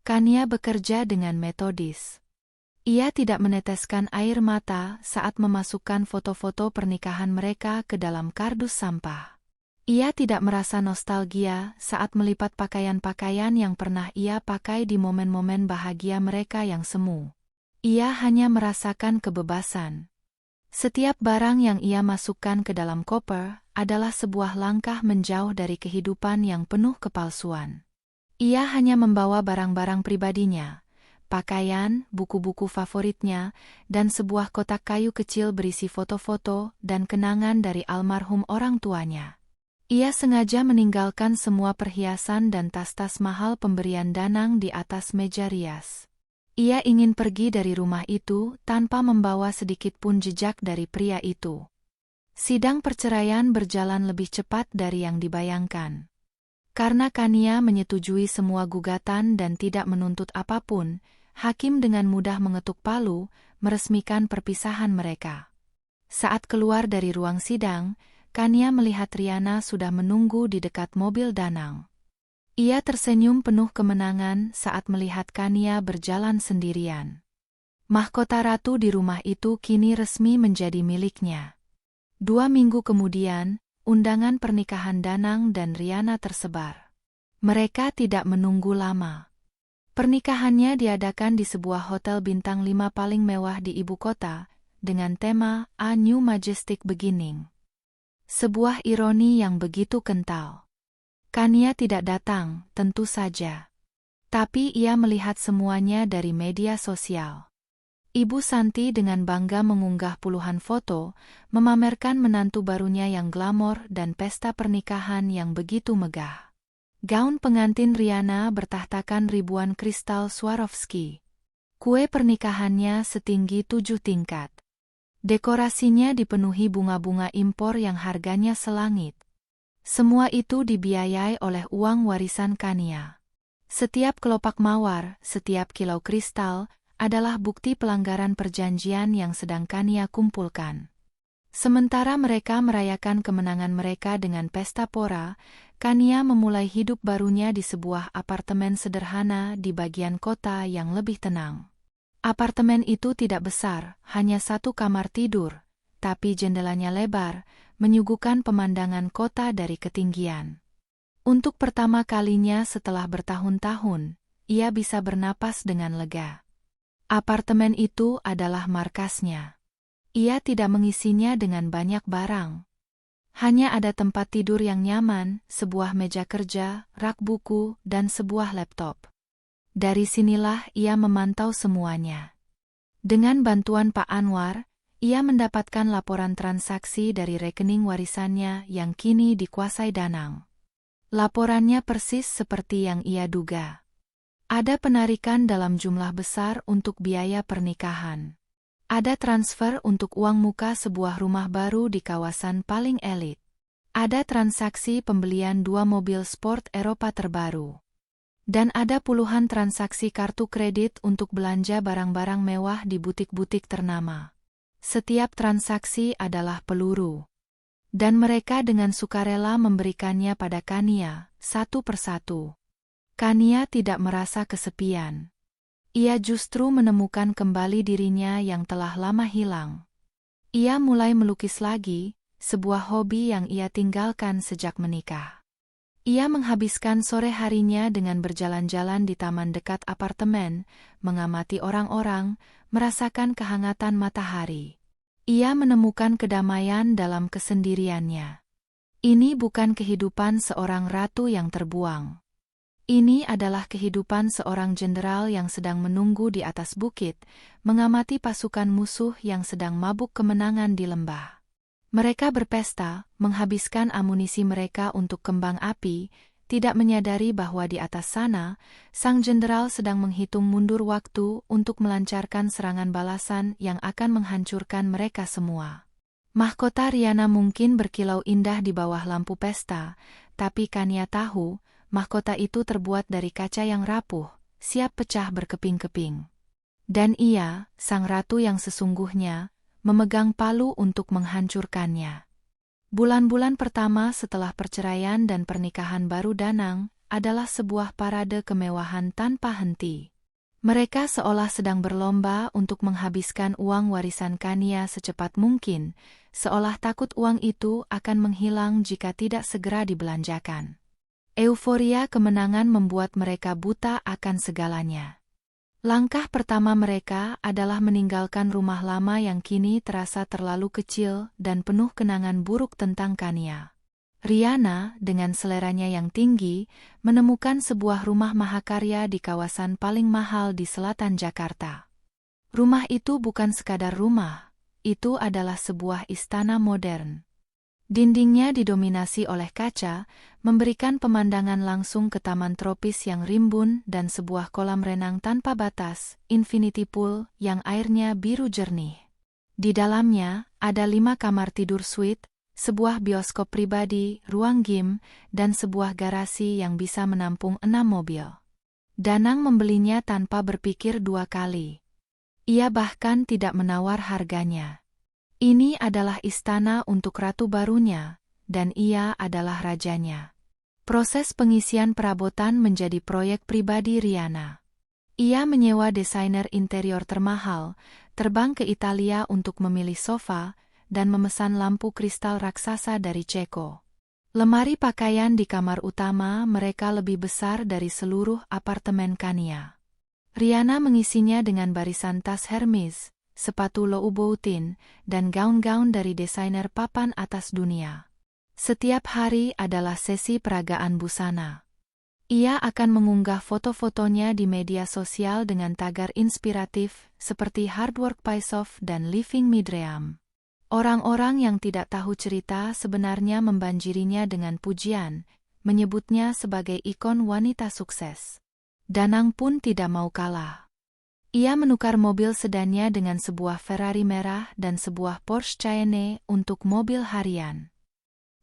Kania bekerja dengan metodis. Ia tidak meneteskan air mata saat memasukkan foto-foto pernikahan mereka ke dalam kardus sampah. Ia tidak merasa nostalgia saat melipat pakaian-pakaian yang pernah ia pakai di momen-momen bahagia mereka yang semu. Ia hanya merasakan kebebasan. Setiap barang yang ia masukkan ke dalam koper adalah sebuah langkah menjauh dari kehidupan yang penuh kepalsuan. Ia hanya membawa barang-barang pribadinya, pakaian, buku-buku favoritnya, dan sebuah kotak kayu kecil berisi foto-foto dan kenangan dari almarhum orang tuanya. Ia sengaja meninggalkan semua perhiasan dan tas-tas mahal pemberian Danang di atas meja rias. Ia ingin pergi dari rumah itu tanpa membawa sedikit pun jejak dari pria itu. Sidang perceraian berjalan lebih cepat dari yang dibayangkan. Karena Kania menyetujui semua gugatan dan tidak menuntut apapun, hakim dengan mudah mengetuk palu, meresmikan perpisahan mereka. Saat keluar dari ruang sidang, Kania melihat Riana sudah menunggu di dekat mobil Danang. Ia tersenyum penuh kemenangan saat melihat Kania berjalan sendirian. Mahkota ratu di rumah itu kini resmi menjadi miliknya. 2 minggu kemudian, undangan pernikahan Danang dan Riana tersebar. Mereka tidak menunggu lama. Pernikahannya diadakan di sebuah hotel bintang 5 paling mewah di ibu kota, dengan tema A New Majestic Beginning. Sebuah ironi yang begitu kental. Kania tidak datang, tentu saja. Tapi ia melihat semuanya dari media sosial. Ibu Santi dengan bangga mengunggah puluhan foto, memamerkan menantu barunya yang glamor dan pesta pernikahan yang begitu megah. Gaun pengantin Riana bertahtakan ribuan kristal Swarovski. Kue pernikahannya setinggi 7 tingkat. Dekorasinya dipenuhi bunga-bunga impor yang harganya selangit. Semua itu dibiayai oleh uang warisan Kania. Setiap kelopak mawar, setiap kilau kristal, adalah bukti pelanggaran perjanjian yang sedang Kania kumpulkan. Sementara mereka merayakan kemenangan mereka dengan pesta pora, Kania memulai hidup barunya di sebuah apartemen sederhana di bagian kota yang lebih tenang. Apartemen itu tidak besar, hanya satu kamar tidur, tapi jendelanya lebar, menyuguhkan pemandangan kota dari ketinggian. Untuk pertama kalinya setelah bertahun-tahun, ia bisa bernapas dengan lega. Apartemen itu adalah markasnya. Ia tidak mengisinya dengan banyak barang. Hanya ada tempat tidur yang nyaman, sebuah meja kerja, rak buku, dan sebuah laptop. Dari sinilah ia memantau semuanya. Dengan bantuan Pak Anwar, ia mendapatkan laporan transaksi dari rekening warisannya yang kini dikuasai Danang. Laporannya persis seperti yang ia duga. Ada penarikan dalam jumlah besar untuk biaya pernikahan. Ada transfer untuk uang muka sebuah rumah baru di kawasan paling elit. Ada transaksi pembelian 2 mobil sport Eropa terbaru. Dan ada puluhan transaksi kartu kredit untuk belanja barang-barang mewah di butik-butik ternama. Setiap transaksi adalah peluru. Dan mereka dengan sukarela memberikannya pada Kania, satu persatu. Kania tidak merasa kesepian. Ia justru menemukan kembali dirinya yang telah lama hilang. Ia mulai melukis lagi, sebuah hobi yang ia tinggalkan sejak menikah. Ia menghabiskan sore harinya dengan berjalan-jalan di taman dekat apartemen, mengamati orang-orang, merasakan kehangatan matahari. Ia menemukan kedamaian dalam kesendiriannya. Ini bukan kehidupan seorang ratu yang terbuang. Ini adalah kehidupan seorang jenderal yang sedang menunggu di atas bukit, mengamati pasukan musuh yang sedang mabuk kemenangan di lembah. Mereka berpesta, menghabiskan amunisi mereka untuk kembang api, tidak menyadari bahwa di atas sana, sang jenderal sedang menghitung mundur waktu untuk melancarkan serangan balasan yang akan menghancurkan mereka semua. Mahkota Riana mungkin berkilau indah di bawah lampu pesta, tapi Kania tahu, mahkota itu terbuat dari kaca yang rapuh, siap pecah berkeping-keping. Dan ia, sang ratu yang sesungguhnya, memegang palu untuk menghancurkannya. Bulan-bulan pertama setelah perceraian dan pernikahan baru Danang adalah sebuah parade kemewahan tanpa henti. Mereka seolah sedang berlomba untuk menghabiskan uang warisan Kania secepat mungkin, seolah takut uang itu akan menghilang jika tidak segera dibelanjakan. Euforia kemenangan membuat mereka buta akan segalanya. Langkah pertama mereka adalah meninggalkan rumah lama yang kini terasa terlalu kecil dan penuh kenangan buruk tentang Kania. Riana, dengan seleranya yang tinggi, menemukan sebuah rumah mahakarya di kawasan paling mahal di selatan Jakarta. Rumah itu bukan sekadar rumah, itu adalah sebuah istana modern. Dindingnya didominasi oleh kaca, memberikan pemandangan langsung ke taman tropis yang rimbun dan sebuah kolam renang tanpa batas, infinity pool, yang airnya biru jernih. Di dalamnya, ada 5 kamar tidur suite, sebuah bioskop pribadi, ruang gym, dan sebuah garasi yang bisa menampung 6 mobil. Danang membelinya tanpa berpikir 2 kali. Ia bahkan tidak menawar harganya. Ini adalah istana untuk ratu barunya, dan ia adalah rajanya. Proses pengisian perabotan menjadi proyek pribadi Riana. Ia menyewa desainer interior termahal, terbang ke Italia untuk memilih sofa, dan memesan lampu kristal raksasa dari Ceko. Lemari pakaian di kamar utama mereka lebih besar dari seluruh apartemen Kania. Riana mengisinya dengan barisan tas Hermes, sepatu Louboutin, dan gaun-gaun dari desainer papan atas dunia. Setiap hari adalah sesi peragaan busana. Ia akan mengunggah foto-fotonya di media sosial dengan tagar inspiratif seperti Hard Work Pays Off dan Living My Dream. Orang-orang yang tidak tahu cerita sebenarnya membanjirinya dengan pujian, menyebutnya sebagai ikon wanita sukses. Danang pun tidak mau kalah. Ia menukar mobil sedannya dengan sebuah Ferrari merah dan sebuah Porsche Cayenne untuk mobil harian.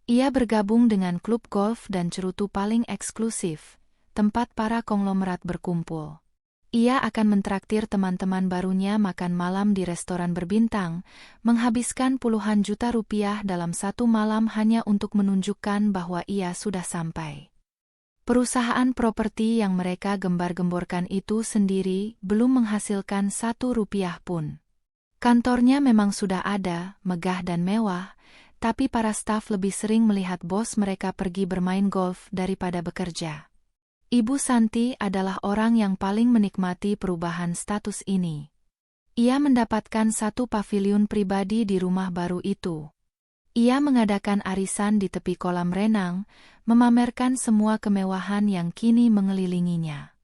Ia bergabung dengan klub golf dan cerutu paling eksklusif, tempat para konglomerat berkumpul. Ia akan mentraktir teman-teman barunya makan malam di restoran berbintang, menghabiskan puluhan juta rupiah dalam satu malam hanya untuk menunjukkan bahwa ia sudah sampai. Perusahaan properti yang mereka gembar-gemborkan itu sendiri belum menghasilkan 1 rupiah pun. Kantornya memang sudah ada, megah dan mewah, tapi para staf lebih sering melihat bos mereka pergi bermain golf daripada bekerja. Ibu Santi adalah orang yang paling menikmati perubahan status ini. Ia mendapatkan 1 paviliun pribadi di rumah baru itu. Ia mengadakan arisan di tepi kolam renang, memamerkan semua kemewahan yang kini mengelilinginya.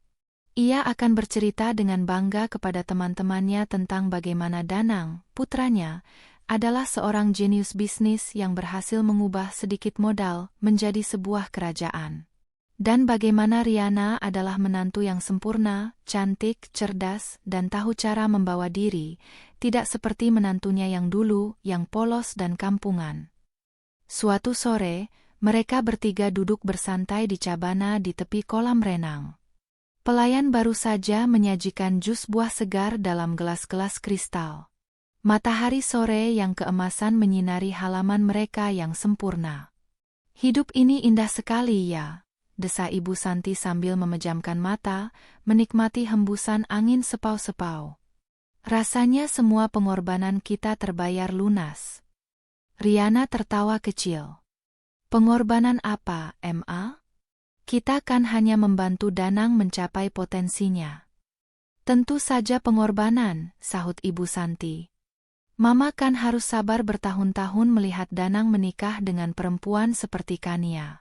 Ia akan bercerita dengan bangga kepada teman-temannya tentang bagaimana Danang, putranya, adalah seorang jenius bisnis yang berhasil mengubah sedikit modal menjadi sebuah kerajaan. Dan bagaimana Riana adalah menantu yang sempurna, cantik, cerdas, dan tahu cara membawa diri, tidak seperti menantunya yang dulu, yang polos dan kampungan. Suatu sore, mereka bertiga duduk bersantai di cabana di tepi kolam renang. Pelayan baru saja menyajikan jus buah segar dalam gelas-gelas kristal. Matahari sore yang keemasan menyinari halaman mereka yang sempurna. "Hidup ini indah sekali ya," desa Ibu Santi sambil memejamkan mata, menikmati hembusan angin sepau-sepau. "Rasanya semua pengorbanan kita terbayar lunas." Riana tertawa kecil. "Pengorbanan apa, Ma? Kita kan hanya membantu Danang mencapai potensinya." "Tentu saja pengorbanan," sahut Ibu Santi. "Mama kan harus sabar bertahun-tahun melihat Danang menikah dengan perempuan seperti Kania.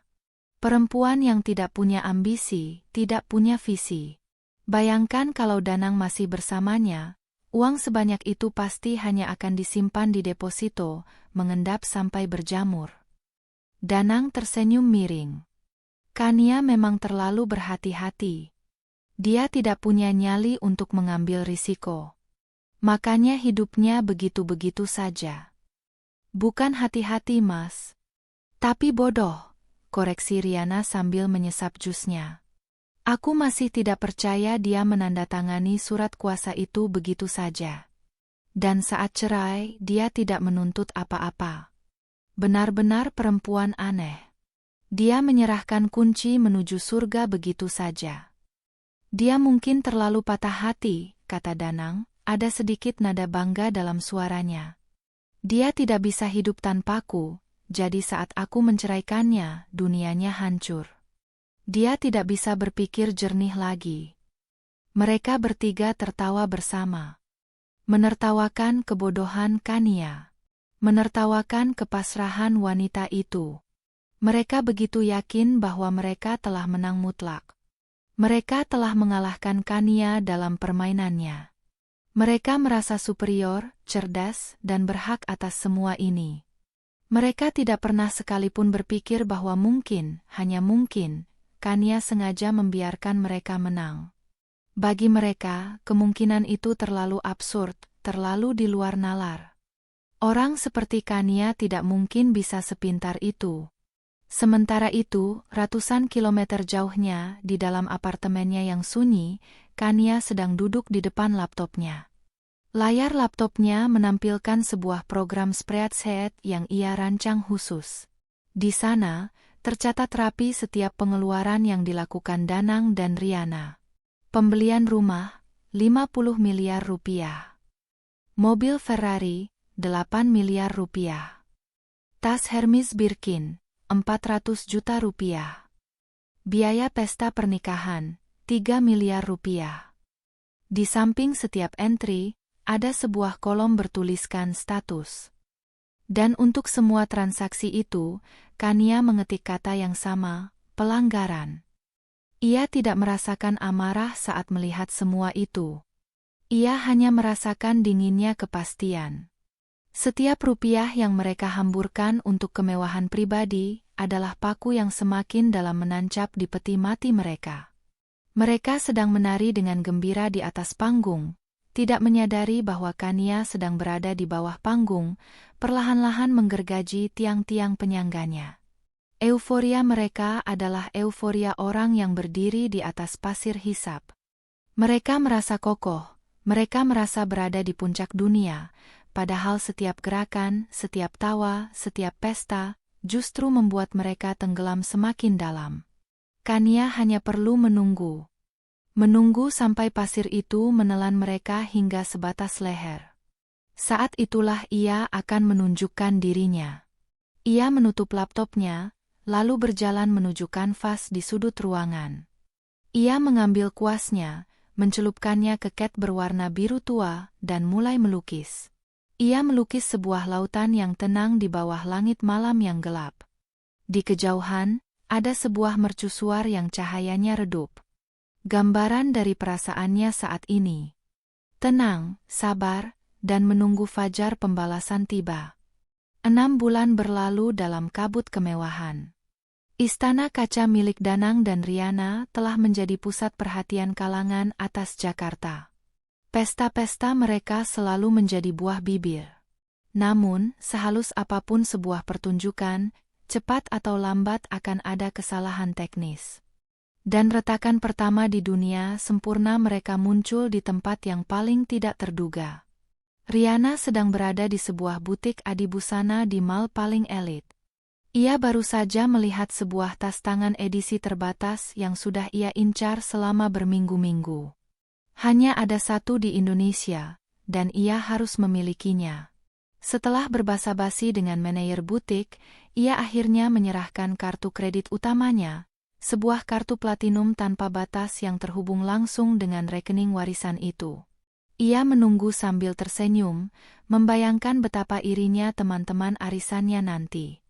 Perempuan yang tidak punya ambisi, tidak punya visi. Bayangkan kalau Danang masih bersamanya, uang sebanyak itu pasti hanya akan disimpan di deposito, mengendap sampai berjamur." Danang tersenyum miring. "Kania memang terlalu berhati-hati. Dia tidak punya nyali untuk mengambil risiko. Makanya hidupnya begitu-begitu saja." "Bukan hati-hati, Mas. Tapi bodoh," koreksi Riana sambil menyesap jusnya. "Aku masih tidak percaya dia menandatangani surat kuasa itu begitu saja. Dan saat cerai, dia tidak menuntut apa-apa. Benar-benar perempuan aneh. Dia menyerahkan kunci menuju surga begitu saja." "Dia mungkin terlalu patah hati," kata Danang, ada sedikit nada bangga dalam suaranya. "Dia tidak bisa hidup tanpaku. Jadi saat aku menceraikannya, dunianya hancur. Dia tidak bisa berpikir jernih lagi." Mereka bertiga tertawa bersama. Menertawakan kebodohan Kania. Menertawakan kepasrahan wanita itu. Mereka begitu yakin bahwa mereka telah menang mutlak. Mereka telah mengalahkan Kania dalam permainannya. Mereka merasa superior, cerdas, dan berhak atas semua ini. Mereka tidak pernah sekalipun berpikir bahwa mungkin, hanya mungkin, Kania sengaja membiarkan mereka menang. Bagi mereka, kemungkinan itu terlalu absurd, terlalu di luar nalar. Orang seperti Kania tidak mungkin bisa sepintar itu. Sementara itu, ratusan kilometer jauhnya, di dalam apartemennya yang sunyi, Kania sedang duduk di depan laptopnya. Layar laptopnya menampilkan sebuah program spreadsheet yang ia rancang khusus. Di sana, tercatat rapi setiap pengeluaran yang dilakukan Danang dan Riana. Pembelian rumah, 50 miliar rupiah. Mobil Ferrari, 8 miliar rupiah. Tas Hermes Birkin, 400 juta rupiah. Biaya pesta pernikahan, 3 miliar rupiah. Di samping setiap entry, ada sebuah kolom bertuliskan status. Dan untuk semua transaksi itu, Kania mengetik kata yang sama, pelanggaran. Ia tidak merasakan amarah saat melihat semua itu. Ia hanya merasakan dinginnya kepastian. Setiap rupiah yang mereka hamburkan untuk kemewahan pribadi adalah paku yang semakin dalam menancap di peti mati mereka. Mereka sedang menari dengan gembira di atas panggung, tidak menyadari bahwa Kania sedang berada di bawah panggung, perlahan-lahan menggergaji tiang-tiang penyangganya. Euforia mereka adalah euforia orang yang berdiri di atas pasir hisap. Mereka merasa kokoh, mereka merasa berada di puncak dunia, padahal setiap gerakan, setiap tawa, setiap pesta, justru membuat mereka tenggelam semakin dalam. Kania hanya perlu menunggu. Menunggu sampai pasir itu menelan mereka hingga sebatas leher. Saat itulah ia akan menunjukkan dirinya. Ia menutup laptopnya, lalu berjalan menuju kanvas di sudut ruangan. Ia mengambil kuasnya, mencelupkannya ke cat berwarna biru tua, dan mulai melukis. Ia melukis sebuah lautan yang tenang di bawah langit malam yang gelap. Di kejauhan, ada sebuah mercusuar yang cahayanya redup. Gambaran dari perasaannya saat ini. Tenang, sabar, dan menunggu fajar pembalasan tiba. 6 bulan berlalu dalam kabut kemewahan. Istana kaca milik Danang dan Riana telah menjadi pusat perhatian kalangan atas Jakarta. Pesta-pesta mereka selalu menjadi buah bibir. Namun, sehalus apapun sebuah pertunjukan, cepat atau lambat akan ada kesalahan teknis. Dan retakan pertama di dunia sempurna mereka muncul di tempat yang paling tidak terduga. Riana sedang berada di sebuah butik adibusana di mall paling elit. Ia baru saja melihat sebuah tas tangan edisi terbatas yang sudah ia incar selama berminggu-minggu. Hanya ada satu di Indonesia, dan ia harus memilikinya. Setelah berbasa-basi dengan manajer butik, ia akhirnya menyerahkan kartu kredit utamanya, sebuah kartu platinum tanpa batas yang terhubung langsung dengan rekening warisan itu. Ia menunggu sambil tersenyum, membayangkan betapa irinya teman-teman arisannya nanti.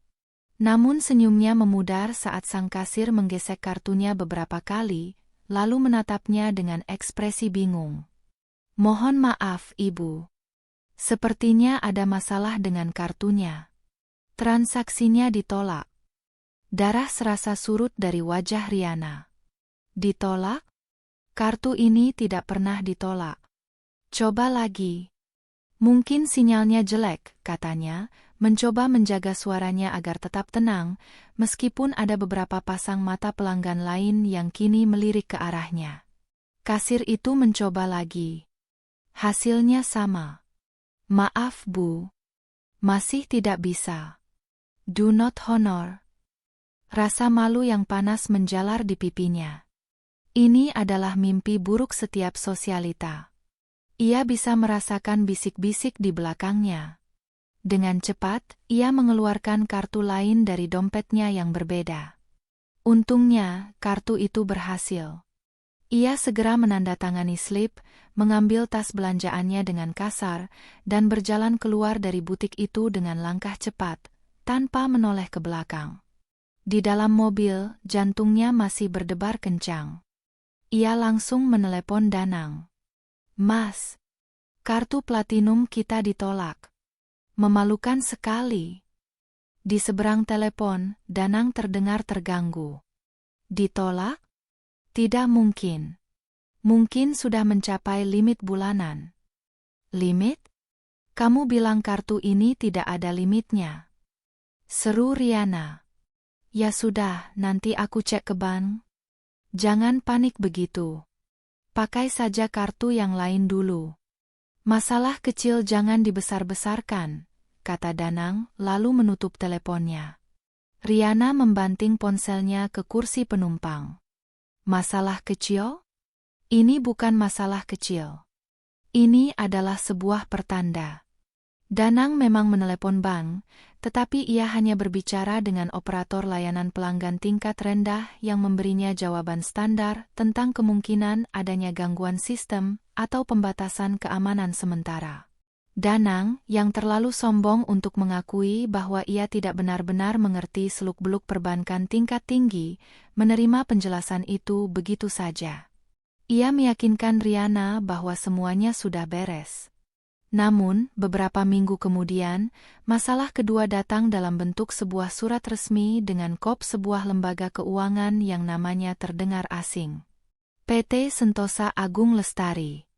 Namun senyumnya memudar saat sang kasir menggesek kartunya beberapa kali, lalu menatapnya dengan ekspresi bingung. "Mohon maaf, Ibu. Sepertinya ada masalah dengan kartunya. Transaksinya ditolak." Darah serasa surut dari wajah Riana. "Ditolak? Kartu ini tidak pernah ditolak." "Coba lagi." "Mungkin sinyalnya jelek," katanya, mencoba menjaga suaranya agar tetap tenang, meskipun ada beberapa pasang mata pelanggan lain yang kini melirik ke arahnya. Kasir itu mencoba lagi. Hasilnya sama. "Maaf, Bu. Masih tidak bisa. Do not honor." Rasa malu yang panas menjalar di pipinya. Ini adalah mimpi buruk setiap sosialita. Ia bisa merasakan bisik-bisik di belakangnya. Dengan cepat, ia mengeluarkan kartu lain dari dompetnya yang berbeda. Untungnya, kartu itu berhasil. Ia segera menandatangani slip, mengambil tas belanjaannya dengan kasar, dan berjalan keluar dari butik itu dengan langkah cepat, tanpa menoleh ke belakang. Di dalam mobil, jantungnya masih berdebar kencang. Ia langsung menelepon Danang. "Mas, kartu platinum kita ditolak." Memalukan sekali. Di seberang telepon, Danang terdengar terganggu. "Ditolak? Tidak mungkin. Mungkin sudah mencapai limit bulanan." "Limit? Kamu bilang kartu ini tidak ada limitnya," seru Riana. "Ya sudah, nanti aku cek ke bank." "Jangan panik begitu. Pakai saja kartu yang lain dulu. Masalah kecil jangan dibesar-besarkan," kata Danang, lalu menutup teleponnya. Riana membanting ponselnya ke kursi penumpang. "Masalah kecil? Ini bukan masalah kecil. Ini adalah sebuah pertanda." Danang memang menelepon bank, tetapi ia hanya berbicara dengan operator layanan pelanggan tingkat rendah yang memberinya jawaban standar tentang kemungkinan adanya gangguan sistem atau pembatasan keamanan sementara. Danang, yang terlalu sombong untuk mengakui bahwa ia tidak benar-benar mengerti seluk-beluk perbankan tingkat tinggi, menerima penjelasan itu begitu saja. Ia meyakinkan Riana bahwa semuanya sudah beres. Namun, beberapa minggu kemudian, masalah kedua datang dalam bentuk sebuah surat resmi dengan kop sebuah lembaga keuangan yang namanya terdengar asing. PT Sentosa Agung Lestari.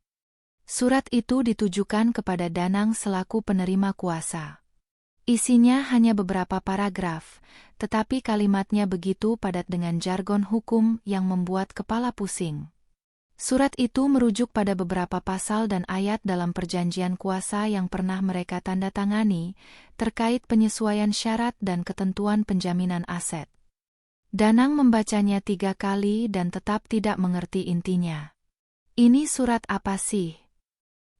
Surat itu ditujukan kepada Danang selaku penerima kuasa. Isinya hanya beberapa paragraf, tetapi kalimatnya begitu padat dengan jargon hukum yang membuat kepala pusing. Surat itu merujuk pada beberapa pasal dan ayat dalam perjanjian kuasa yang pernah mereka tanda tangani, terkait penyesuaian syarat dan ketentuan penjaminan aset. Danang membacanya 3 kali dan tetap tidak mengerti intinya. "Ini surat apa sih?"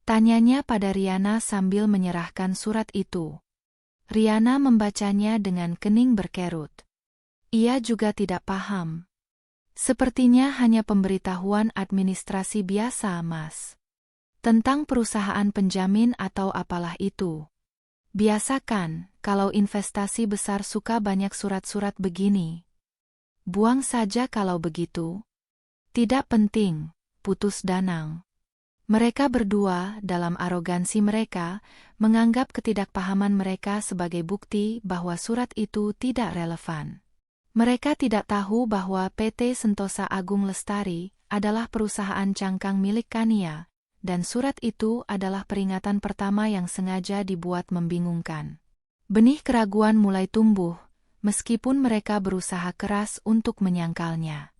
tanyanya pada Riana sambil menyerahkan surat itu. Riana membacanya dengan kening berkerut. Ia juga tidak paham. "Sepertinya hanya pemberitahuan administrasi biasa, Mas. Tentang perusahaan penjamin atau apalah itu. Biasa kan, kalau investasi besar suka banyak surat-surat begini." "Buang saja kalau begitu." "Tidak penting," putus Danang. Mereka berdua, dalam arogansi mereka, menganggap ketidakpahaman mereka sebagai bukti bahwa surat itu tidak relevan. Mereka tidak tahu bahwa PT Sentosa Agung Lestari adalah perusahaan cangkang milik Kania, dan surat itu adalah peringatan pertama yang sengaja dibuat membingungkan. Benih keraguan mulai tumbuh, meskipun mereka berusaha keras untuk menyangkalnya.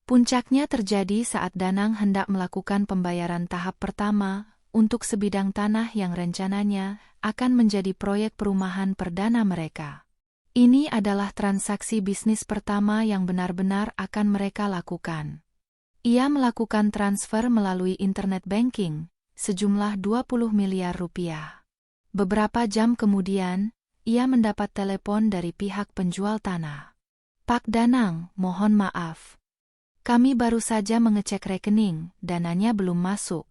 Puncaknya terjadi saat Danang hendak melakukan pembayaran tahap pertama untuk sebidang tanah yang rencananya akan menjadi proyek perumahan perdana mereka. Ini adalah transaksi bisnis pertama yang benar-benar akan mereka lakukan. Ia melakukan transfer melalui internet banking, sejumlah 20 miliar rupiah. Beberapa jam kemudian, ia mendapat telepon dari pihak penjual tanah. "Pak Danang, mohon maaf. Kami baru saja mengecek rekening, dananya belum masuk."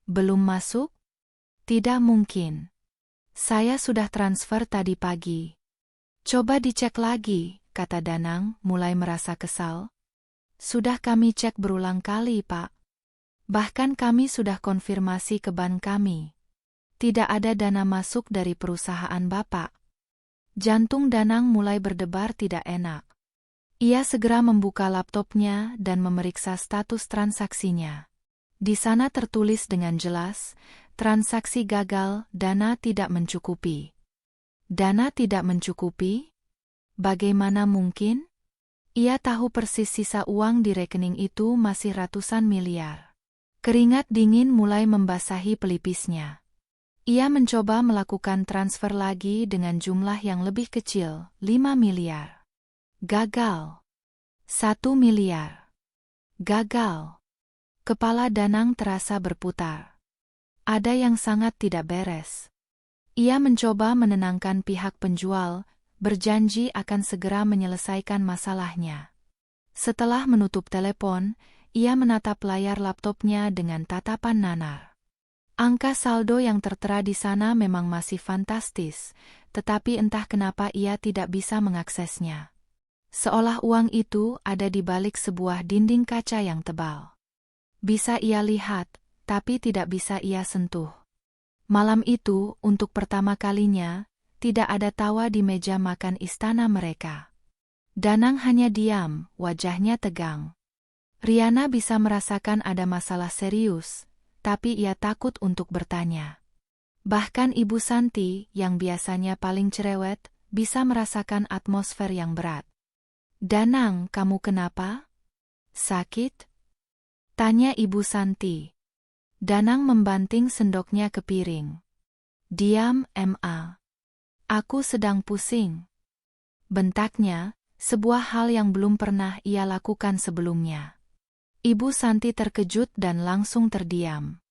"Belum masuk? Tidak mungkin. Saya sudah transfer tadi pagi." "Coba dicek lagi," kata Danang, mulai merasa kesal. "Sudah kami cek berulang kali, Pak. Bahkan kami sudah konfirmasi ke bank kami. Tidak ada dana masuk dari perusahaan Bapak." Jantung Danang mulai berdebar tidak enak. Ia segera membuka laptopnya dan memeriksa status transaksinya. Di sana tertulis dengan jelas, "Transaksi gagal, dana tidak mencukupi." Dana tidak mencukupi? Bagaimana mungkin? Ia tahu persis sisa uang di rekening itu masih ratusan miliar. Keringat dingin mulai membasahi pelipisnya. Ia mencoba melakukan transfer lagi dengan jumlah yang lebih kecil, 5 miliar. Gagal. 1 miliar. Gagal. Kepala Danang terasa berputar. Ada yang sangat tidak beres. Ia mencoba menenangkan pihak penjual, berjanji akan segera menyelesaikan masalahnya. Setelah menutup telepon, ia menatap layar laptopnya dengan tatapan nanar. Angka saldo yang tertera di sana memang masih fantastis, tetapi entah kenapa ia tidak bisa mengaksesnya. Seolah uang itu ada di balik sebuah dinding kaca yang tebal. Bisa ia lihat, tapi tidak bisa ia sentuh. Malam itu, untuk pertama kalinya, tidak ada tawa di meja makan istana mereka. Danang hanya diam, wajahnya tegang. Riana bisa merasakan ada masalah serius, tapi ia takut untuk bertanya. Bahkan Ibu Santi, yang biasanya paling cerewet, bisa merasakan atmosfer yang berat. "Danang, kamu kenapa? Sakit?" tanya Ibu Santi. Danang membanting sendoknya ke piring. "Diam, Ma. Aku sedang pusing." Bentaknya, sebuah hal yang belum pernah ia lakukan sebelumnya. Ibu Santi terkejut dan langsung terdiam.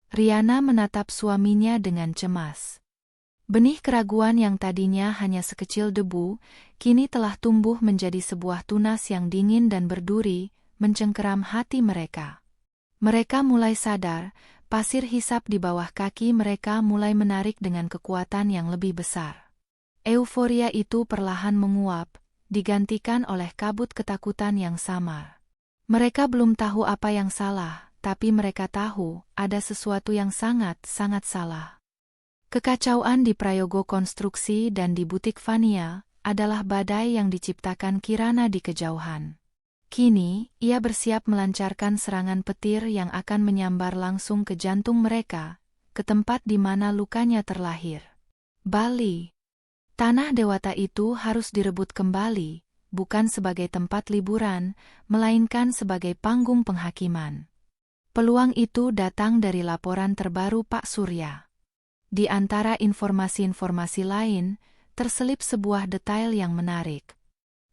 Riana menatap suaminya dengan cemas. Benih keraguan yang tadinya hanya sekecil debu, kini telah tumbuh menjadi sebuah tunas yang dingin dan berduri, mencengkeram hati mereka. Mereka mulai sadar, pasir hisap di bawah kaki mereka mulai menarik dengan kekuatan yang lebih besar. Euforia itu perlahan menguap, digantikan oleh kabut ketakutan yang samar. Mereka belum tahu apa yang salah, tapi mereka tahu ada sesuatu yang sangat-sangat salah. Kekacauan di Prayogo Konstruksi dan di butik Vania adalah badai yang diciptakan Kirana di kejauhan. Kini, ia bersiap melancarkan serangan petir yang akan menyambar langsung ke jantung mereka, ke tempat di mana lukanya terlahir. Bali. Tanah dewata itu harus direbut kembali, bukan sebagai tempat liburan, melainkan sebagai panggung penghakiman. Peluang itu datang dari laporan terbaru Pak Surya. Di antara informasi-informasi lain, terselip sebuah detail yang menarik.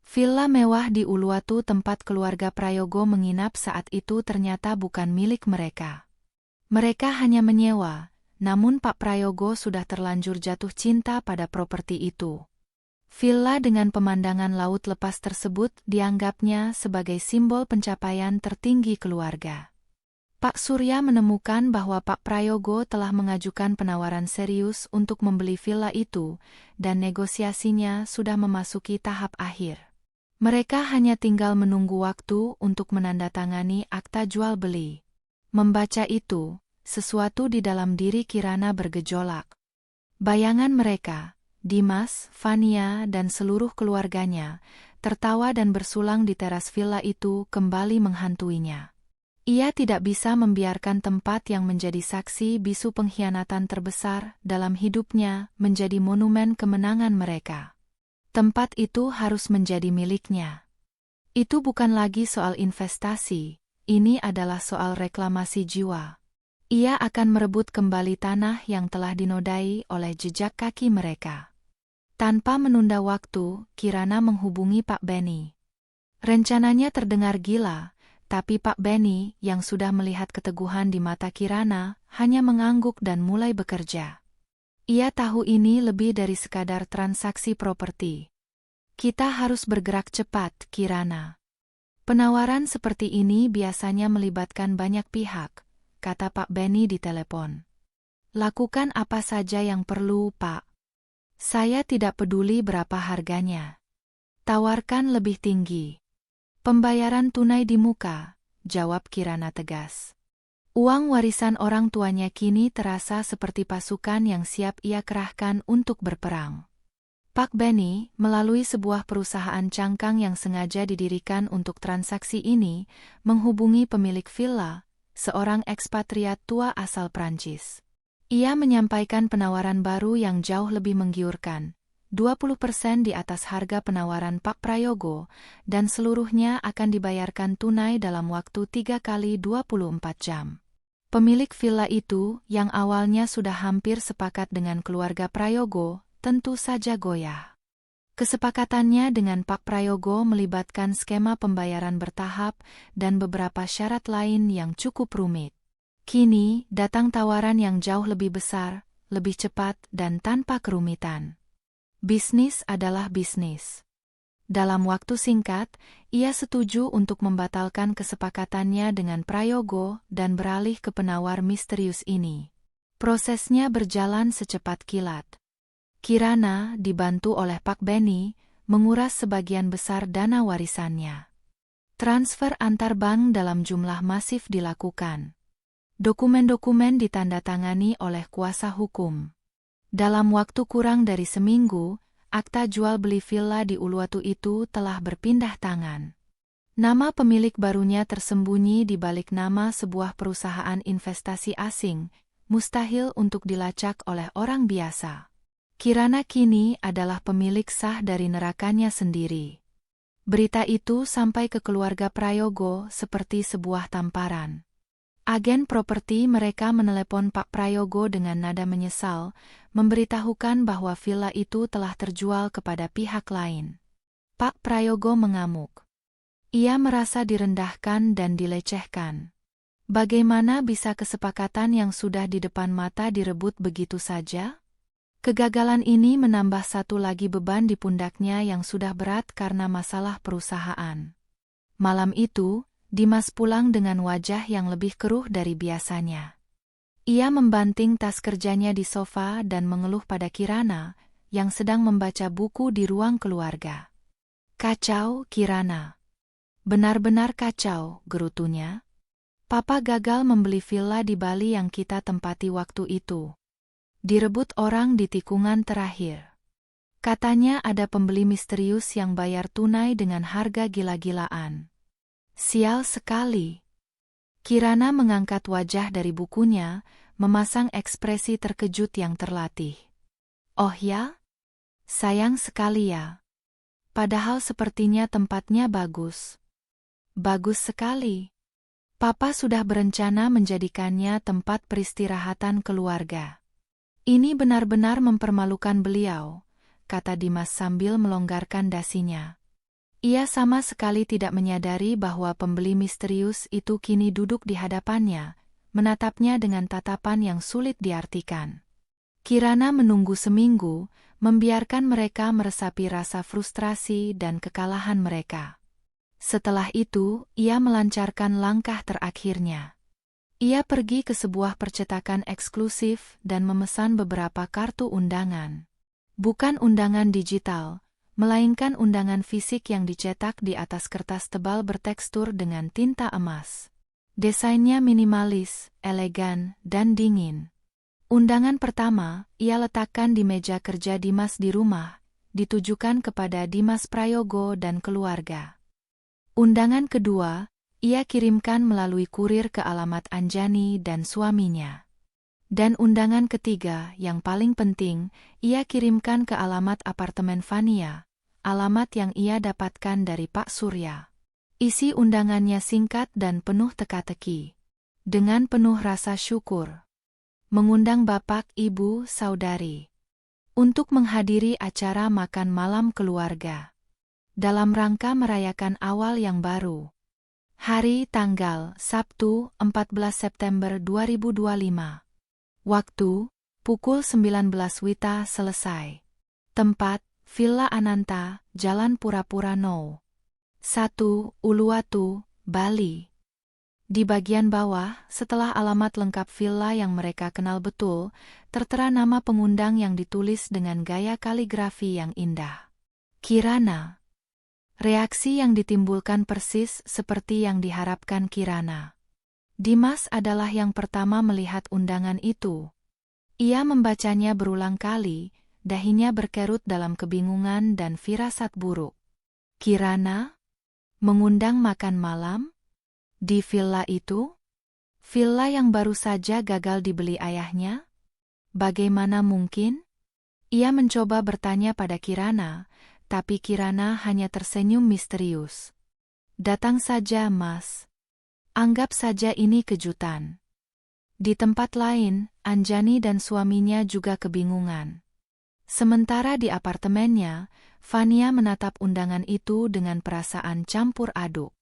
Villa mewah di Uluwatu tempat keluarga Prayogo menginap saat itu ternyata bukan milik mereka. Mereka hanya menyewa, namun Pak Prayogo sudah terlanjur jatuh cinta pada properti itu. Villa dengan pemandangan laut lepas tersebut dianggapnya sebagai simbol pencapaian tertinggi keluarga. Pak Surya menemukan bahwa Pak Prayogo telah mengajukan penawaran serius untuk membeli villa itu, dan negosiasinya sudah memasuki tahap akhir. Mereka hanya tinggal menunggu waktu untuk menandatangani akta jual beli. Membaca itu, sesuatu di dalam diri Kirana bergejolak. Bayangan mereka, Dimas, Fania, dan seluruh keluarganya, tertawa dan bersulang di teras villa itu kembali menghantuinya. Ia tidak bisa membiarkan tempat yang menjadi saksi bisu pengkhianatan terbesar dalam hidupnya menjadi monumen kemenangan mereka. Tempat itu harus menjadi miliknya. Itu bukan lagi soal investasi, ini adalah soal reklamasi jiwa. Ia akan merebut kembali tanah yang telah dinodai oleh jejak kaki mereka. Tanpa menunda waktu, Kirana menghubungi Pak Benny. Rencananya terdengar gila, tapi Pak Benny, yang sudah melihat keteguhan di mata Kirana, hanya mengangguk dan mulai bekerja. Ia tahu ini lebih dari sekadar transaksi properti. Kita harus bergerak cepat, Kirana. Penawaran seperti ini biasanya melibatkan banyak pihak, kata Pak Benny di telepon. Lakukan apa saja yang perlu, Pak. Saya tidak peduli berapa harganya. Tawarkan lebih tinggi. Pembayaran tunai di muka, jawab Kirana tegas. Uang warisan orang tuanya kini terasa seperti pasukan yang siap ia kerahkan untuk berperang. Pak Benny, melalui sebuah perusahaan cangkang yang sengaja didirikan untuk transaksi ini, menghubungi pemilik villa, seorang ekspatriat tua asal Prancis. Ia menyampaikan penawaran baru yang jauh lebih menggiurkan, 20% di atas harga penawaran Pak Prayogo, dan seluruhnya akan dibayarkan tunai dalam waktu 3 kali 24 jam. Pemilik villa itu, yang awalnya sudah hampir sepakat dengan keluarga Prayogo, tentu saja goyah. Kesepakatannya dengan Pak Prayogo melibatkan skema pembayaran bertahap dan beberapa syarat lain yang cukup rumit. Kini, datang tawaran yang jauh lebih besar, lebih cepat, dan tanpa kerumitan. Bisnis adalah bisnis. Dalam waktu singkat, ia setuju untuk membatalkan kesepakatannya dengan Prayogo dan beralih ke penawar misterius ini. Prosesnya berjalan secepat kilat. Kirana, dibantu oleh Pak Benny, menguras sebagian besar dana warisannya. Transfer antar bank dalam jumlah masif dilakukan. Dokumen-dokumen ditandatangani oleh kuasa hukum. Dalam waktu kurang dari seminggu, akta jual beli villa di Uluwatu itu telah berpindah tangan. Nama pemilik barunya tersembunyi di balik nama sebuah perusahaan investasi asing, mustahil untuk dilacak oleh orang biasa. Kirana kini adalah pemilik sah dari nerakanya sendiri. Berita itu sampai ke keluarga Prayogo seperti sebuah tamparan. Agen properti mereka menelepon Pak Prayogo dengan nada menyesal, memberitahukan bahwa villa itu telah terjual kepada pihak lain. Pak Prayogo mengamuk. Ia merasa direndahkan dan dilecehkan. Bagaimana bisa kesepakatan yang sudah di depan mata direbut begitu saja? Kegagalan ini menambah satu lagi beban di pundaknya yang sudah berat karena masalah perusahaan. Malam itu, Dimas pulang dengan wajah yang lebih keruh dari biasanya. Ia membanting tas kerjanya di sofa dan mengeluh pada Kirana, yang sedang membaca buku di ruang keluarga. Kacau, Kirana. Benar-benar kacau, gerutunya. Papa gagal membeli villa di Bali yang kita tempati waktu itu. Direbut orang di tikungan terakhir. Katanya ada pembeli misterius yang bayar tunai dengan harga gila-gilaan. Sial sekali. Kirana mengangkat wajah dari bukunya, memasang ekspresi terkejut yang terlatih. Oh ya? Sayang sekali ya. Padahal sepertinya tempatnya bagus. Bagus sekali. Papa sudah berencana menjadikannya tempat peristirahatan keluarga. Ini benar-benar mempermalukan beliau, kata Dimas sambil melonggarkan dasinya. Ia sama sekali tidak menyadari bahwa pembeli misterius itu kini duduk di hadapannya, menatapnya dengan tatapan yang sulit diartikan. Kirana menunggu seminggu, membiarkan mereka meresapi rasa frustrasi dan kekalahan mereka. Setelah itu, ia melancarkan langkah terakhirnya. Ia pergi ke sebuah percetakan eksklusif dan memesan beberapa kartu undangan. Bukan undangan digital, melainkan undangan fisik yang dicetak di atas kertas tebal bertekstur dengan tinta emas. Desainnya minimalis, elegan, dan dingin. Undangan pertama, ia letakkan di meja kerja Dimas di rumah, ditujukan kepada Dimas Prayogo dan keluarga. Undangan kedua, ia kirimkan melalui kurir ke alamat Anjani dan suaminya. Dan undangan ketiga, yang paling penting, ia kirimkan ke alamat apartemen Fania, alamat yang ia dapatkan dari Pak Surya. Isi undangannya singkat dan penuh teka-teki. Dengan penuh rasa syukur. Mengundang bapak, ibu, saudari untuk menghadiri acara makan malam keluarga dalam rangka merayakan awal yang baru. Hari tanggal Sabtu 14 September 2025. Waktu pukul 19 WITA selesai. Tempat Villa Ananta, Jalan Pura-Pura No. 1, Uluwatu, Bali. Di bagian bawah, setelah alamat lengkap villa yang mereka kenal betul, tertera nama pengundang yang ditulis dengan gaya kaligrafi yang indah. Kirana. Reaksi yang ditimbulkan persis seperti yang diharapkan Kirana. Dimas adalah yang pertama melihat undangan itu. Ia membacanya berulang kali, dahinya berkerut dalam kebingungan dan firasat buruk. Kirana? Mengundang makan malam? Di villa itu? Villa yang baru saja gagal dibeli ayahnya? Bagaimana mungkin? Ia mencoba bertanya pada Kirana, tapi Kirana hanya tersenyum misterius. Datang saja, Mas. Anggap saja ini kejutan. Di tempat lain, Anjani dan suaminya juga kebingungan. Sementara di apartemennya, Fania menatap undangan itu dengan perasaan campur aduk.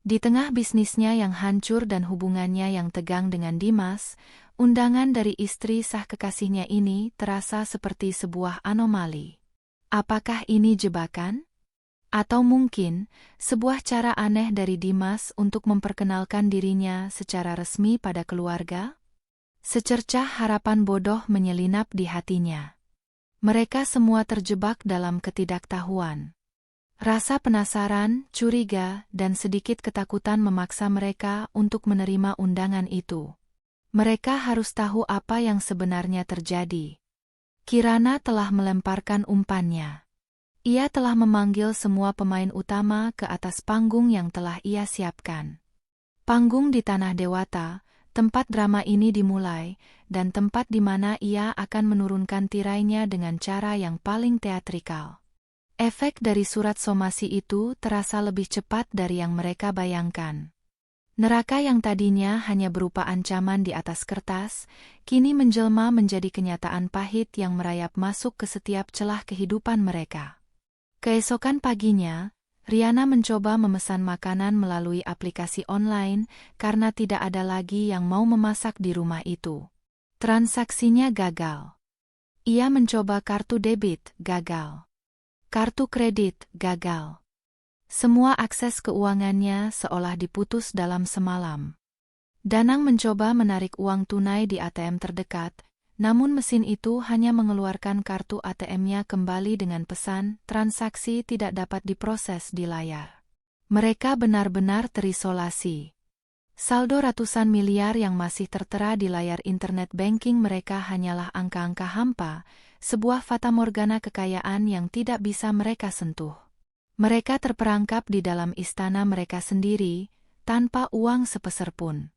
Di tengah bisnisnya yang hancur dan hubungannya yang tegang dengan Dimas, undangan dari istri sah kekasihnya ini terasa seperti sebuah anomali. Apakah ini jebakan? Atau mungkin, sebuah cara aneh dari Dimas untuk memperkenalkan dirinya secara resmi pada keluarga? Secercah harapan bodoh menyelinap di hatinya. Mereka semua terjebak dalam ketidaktahuan. Rasa penasaran, curiga, dan sedikit ketakutan memaksa mereka untuk menerima undangan itu. Mereka harus tahu apa yang sebenarnya terjadi. Kirana telah melemparkan umpannya. Ia telah memanggil semua pemain utama ke atas panggung yang telah ia siapkan. Panggung di Tanah Dewata, tempat drama ini dimulai, dan tempat di mana ia akan menurunkan tirainya dengan cara yang paling teatrikal. Efek dari surat somasi itu terasa lebih cepat dari yang mereka bayangkan. Neraka yang tadinya hanya berupa ancaman di atas kertas, kini menjelma menjadi kenyataan pahit yang merayap masuk ke setiap celah kehidupan mereka. Keesokan paginya, Riana mencoba memesan makanan melalui aplikasi online karena tidak ada lagi yang mau memasak di rumah itu. Transaksinya gagal. Ia mencoba kartu debit, gagal. Kartu kredit, gagal. Semua akses keuangannya seolah diputus dalam semalam. Danang mencoba menarik uang tunai di ATM terdekat, namun mesin itu hanya mengeluarkan kartu ATM-nya kembali dengan pesan, transaksi tidak dapat diproses di layar. Mereka benar-benar terisolasi. Saldo ratusan miliar yang masih tertera di layar internet banking mereka hanyalah angka-angka hampa, sebuah fatamorgana kekayaan yang tidak bisa mereka sentuh. Mereka terperangkap di dalam istana mereka sendiri, tanpa uang sepeser pun.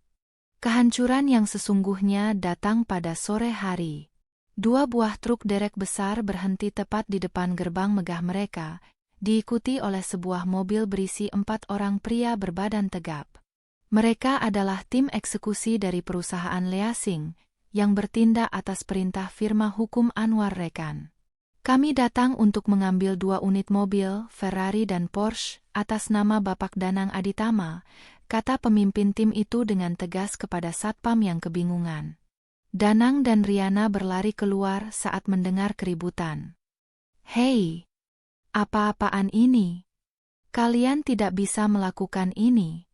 Kehancuran yang sesungguhnya datang pada sore hari. 2 buah truk derek besar berhenti tepat di depan gerbang megah mereka, diikuti oleh sebuah mobil berisi 4 orang pria berbadan tegap. Mereka adalah tim eksekusi dari perusahaan leasing yang bertindak atas perintah firma hukum Anwar Rekan. Kami datang untuk mengambil 2 unit mobil, Ferrari dan Porsche, atas nama Bapak Danang Aditama, kata pemimpin tim itu dengan tegas kepada satpam yang kebingungan. Danang dan Riana berlari keluar saat mendengar keributan. Hei, apa-apaan ini? Kalian tidak bisa melakukan ini,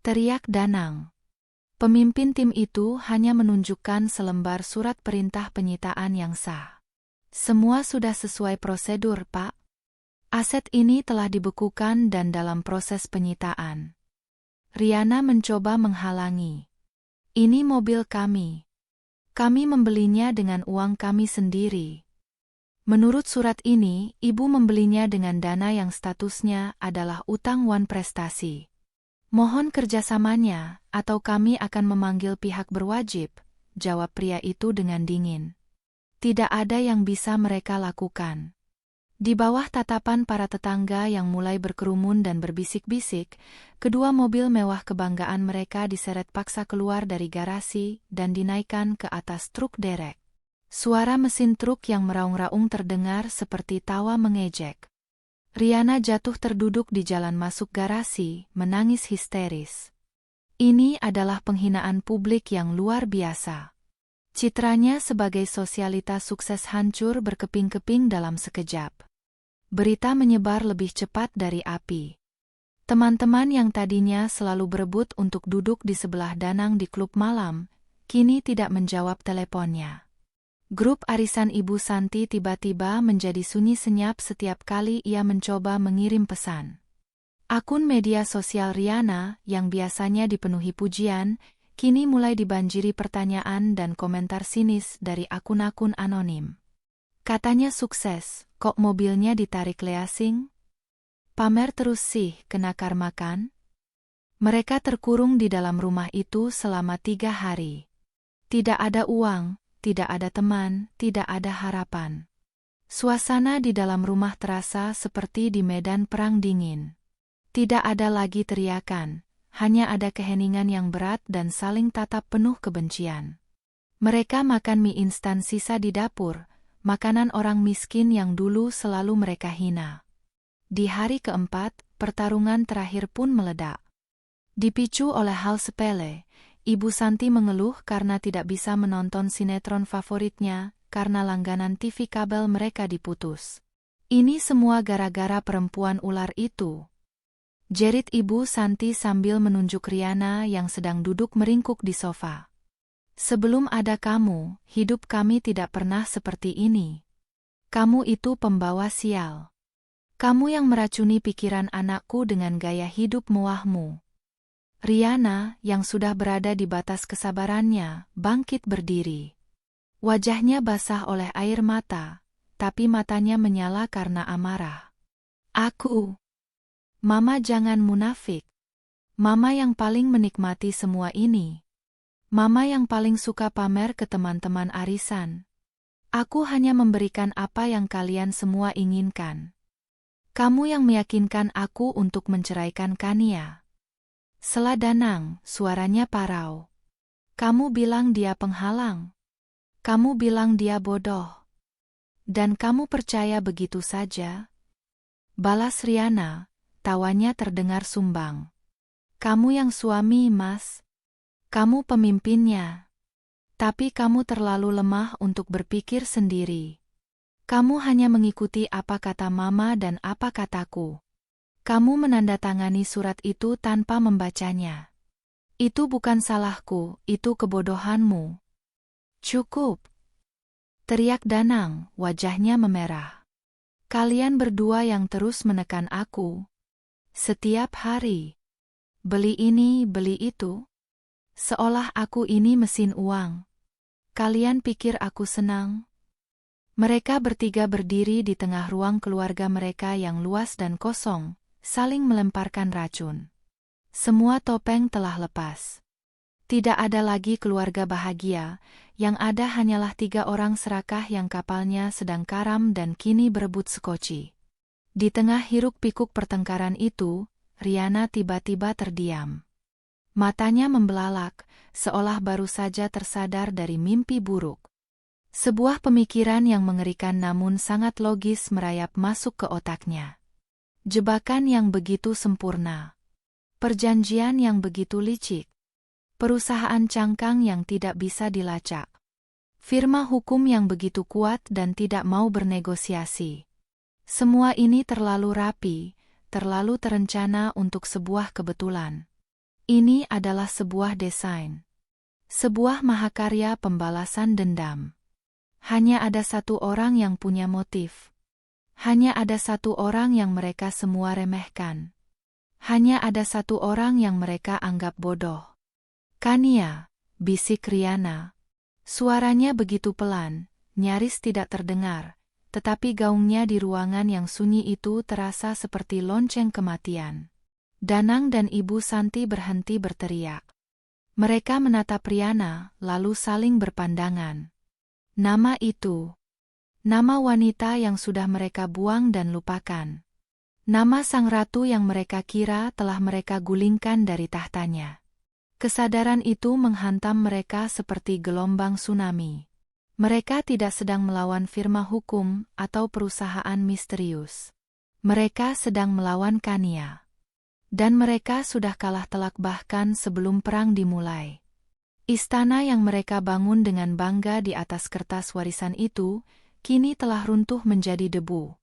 teriak Danang. Pemimpin tim itu hanya menunjukkan selembar surat perintah penyitaan yang sah. Semua sudah sesuai prosedur, Pak. Aset ini telah dibekukan dan dalam proses penyitaan. Riana mencoba menghalangi. Ini mobil kami. Kami membelinya dengan uang kami sendiri. Menurut surat ini, ibu membelinya dengan dana yang statusnya adalah utang wan prestasi. Mohon kerjasamanya, atau kami akan memanggil pihak berwajib, jawab pria itu dengan dingin. Tidak ada yang bisa mereka lakukan. Di bawah tatapan para tetangga yang mulai berkerumun dan berbisik-bisik, kedua mobil mewah kebanggaan mereka diseret paksa keluar dari garasi dan dinaikkan ke atas truk derek. Suara mesin truk yang meraung-raung terdengar seperti tawa mengejek. Riana jatuh terduduk di jalan masuk garasi, menangis histeris. Ini adalah penghinaan publik yang luar biasa. Citranya sebagai sosialita sukses hancur berkeping-keping dalam sekejap. Berita menyebar lebih cepat dari api. Teman-teman yang tadinya selalu berebut untuk duduk di sebelah Danang di klub malam, kini tidak menjawab teleponnya. Grup arisan Ibu Santi tiba-tiba menjadi sunyi senyap setiap kali ia mencoba mengirim pesan. Akun media sosial Riana, yang biasanya dipenuhi pujian, kini mulai dibanjiri pertanyaan dan komentar sinis dari akun-akun anonim. Katanya sukses, kok mobilnya ditarik leasing? Pamer terus sih, kena karma kan? Mereka terkurung di dalam rumah itu selama 3 hari. Tidak ada uang, tidak ada teman, tidak ada harapan. Suasana di dalam rumah terasa seperti di medan perang dingin. Tidak ada lagi teriakan. Hanya ada keheningan yang berat dan saling tatap penuh kebencian. Mereka makan mie instan sisa di dapur, makanan orang miskin yang dulu selalu mereka hina. Di hari keempat, pertarungan terakhir pun meledak. Dipicu oleh hal sepele, Ibu Santi mengeluh karena tidak bisa menonton sinetron favoritnya karena langganan TV kabel mereka diputus. Ini semua gara-gara perempuan ular itu. Jerit Ibu Santi sambil menunjuk Riana yang sedang duduk meringkuk di sofa. Sebelum ada kamu, hidup kami tidak pernah seperti ini. Kamu itu pembawa sial. Kamu yang meracuni pikiran anakku dengan gaya hidup mewahmu. Riana, yang sudah berada di batas kesabarannya, bangkit berdiri. Wajahnya basah oleh air mata, tapi matanya menyala karena amarah. Mama jangan munafik. Mama yang paling menikmati semua ini. Mama yang paling suka pamer ke teman-teman arisan. Aku hanya memberikan apa yang kalian semua inginkan. Kamu yang meyakinkan aku untuk menceraikan Kania. Sela Danang, suaranya parau. Kamu bilang dia penghalang. Kamu bilang dia bodoh. Dan kamu percaya begitu saja? Balas Riana. Tawanya terdengar sumbang. Kamu yang suami, Mas. Kamu pemimpinnya. Tapi kamu terlalu lemah untuk berpikir sendiri. Kamu hanya mengikuti apa kata Mama dan apa kataku. Kamu menandatangani surat itu tanpa membacanya. Itu bukan salahku, itu kebodohanmu. Cukup. Teriak Danang, wajahnya memerah. Kalian berdua yang terus menekan aku. Setiap hari. Beli ini, beli itu. Seolah aku ini mesin uang. Kalian pikir aku senang? Mereka bertiga berdiri di tengah ruang keluarga mereka yang luas dan kosong, saling melemparkan racun. Semua topeng telah lepas. Tidak ada lagi keluarga bahagia, yang ada hanyalah 3 orang serakah yang kapalnya sedang karam dan kini berebut sekoci. Di tengah hiruk-pikuk pertengkaran itu, Riana tiba-tiba terdiam. Matanya membelalak, seolah baru saja tersadar dari mimpi buruk. Sebuah pemikiran yang mengerikan namun sangat logis merayap masuk ke otaknya. Jebakan yang begitu sempurna. Perjanjian yang begitu licik. Perusahaan cangkang yang tidak bisa dilacak. Firma hukum yang begitu kuat dan tidak mau bernegosiasi. Semua ini terlalu rapi, terlalu terencana untuk sebuah kebetulan. Ini adalah sebuah desain. Sebuah mahakarya pembalasan dendam. Hanya ada satu orang yang punya motif. Hanya ada satu orang yang mereka semua remehkan. Hanya ada satu orang yang mereka anggap bodoh. Kania, bisik Riana. Suaranya begitu pelan, nyaris tidak terdengar, tetapi gaungnya di ruangan yang sunyi itu terasa seperti lonceng kematian. Danang dan Ibu Santi berhenti berteriak. Mereka menatap Riana, lalu saling berpandangan. Nama itu. Nama wanita yang sudah mereka buang dan lupakan. Nama sang ratu yang mereka kira telah mereka gulingkan dari tahtanya. Kesadaran itu menghantam mereka seperti gelombang tsunami. Mereka tidak sedang melawan firma hukum atau perusahaan misterius. Mereka sedang melawan Kania. Dan mereka sudah kalah telak bahkan sebelum perang dimulai. Istana yang mereka bangun dengan bangga di atas kertas warisan itu, kini telah runtuh menjadi debu.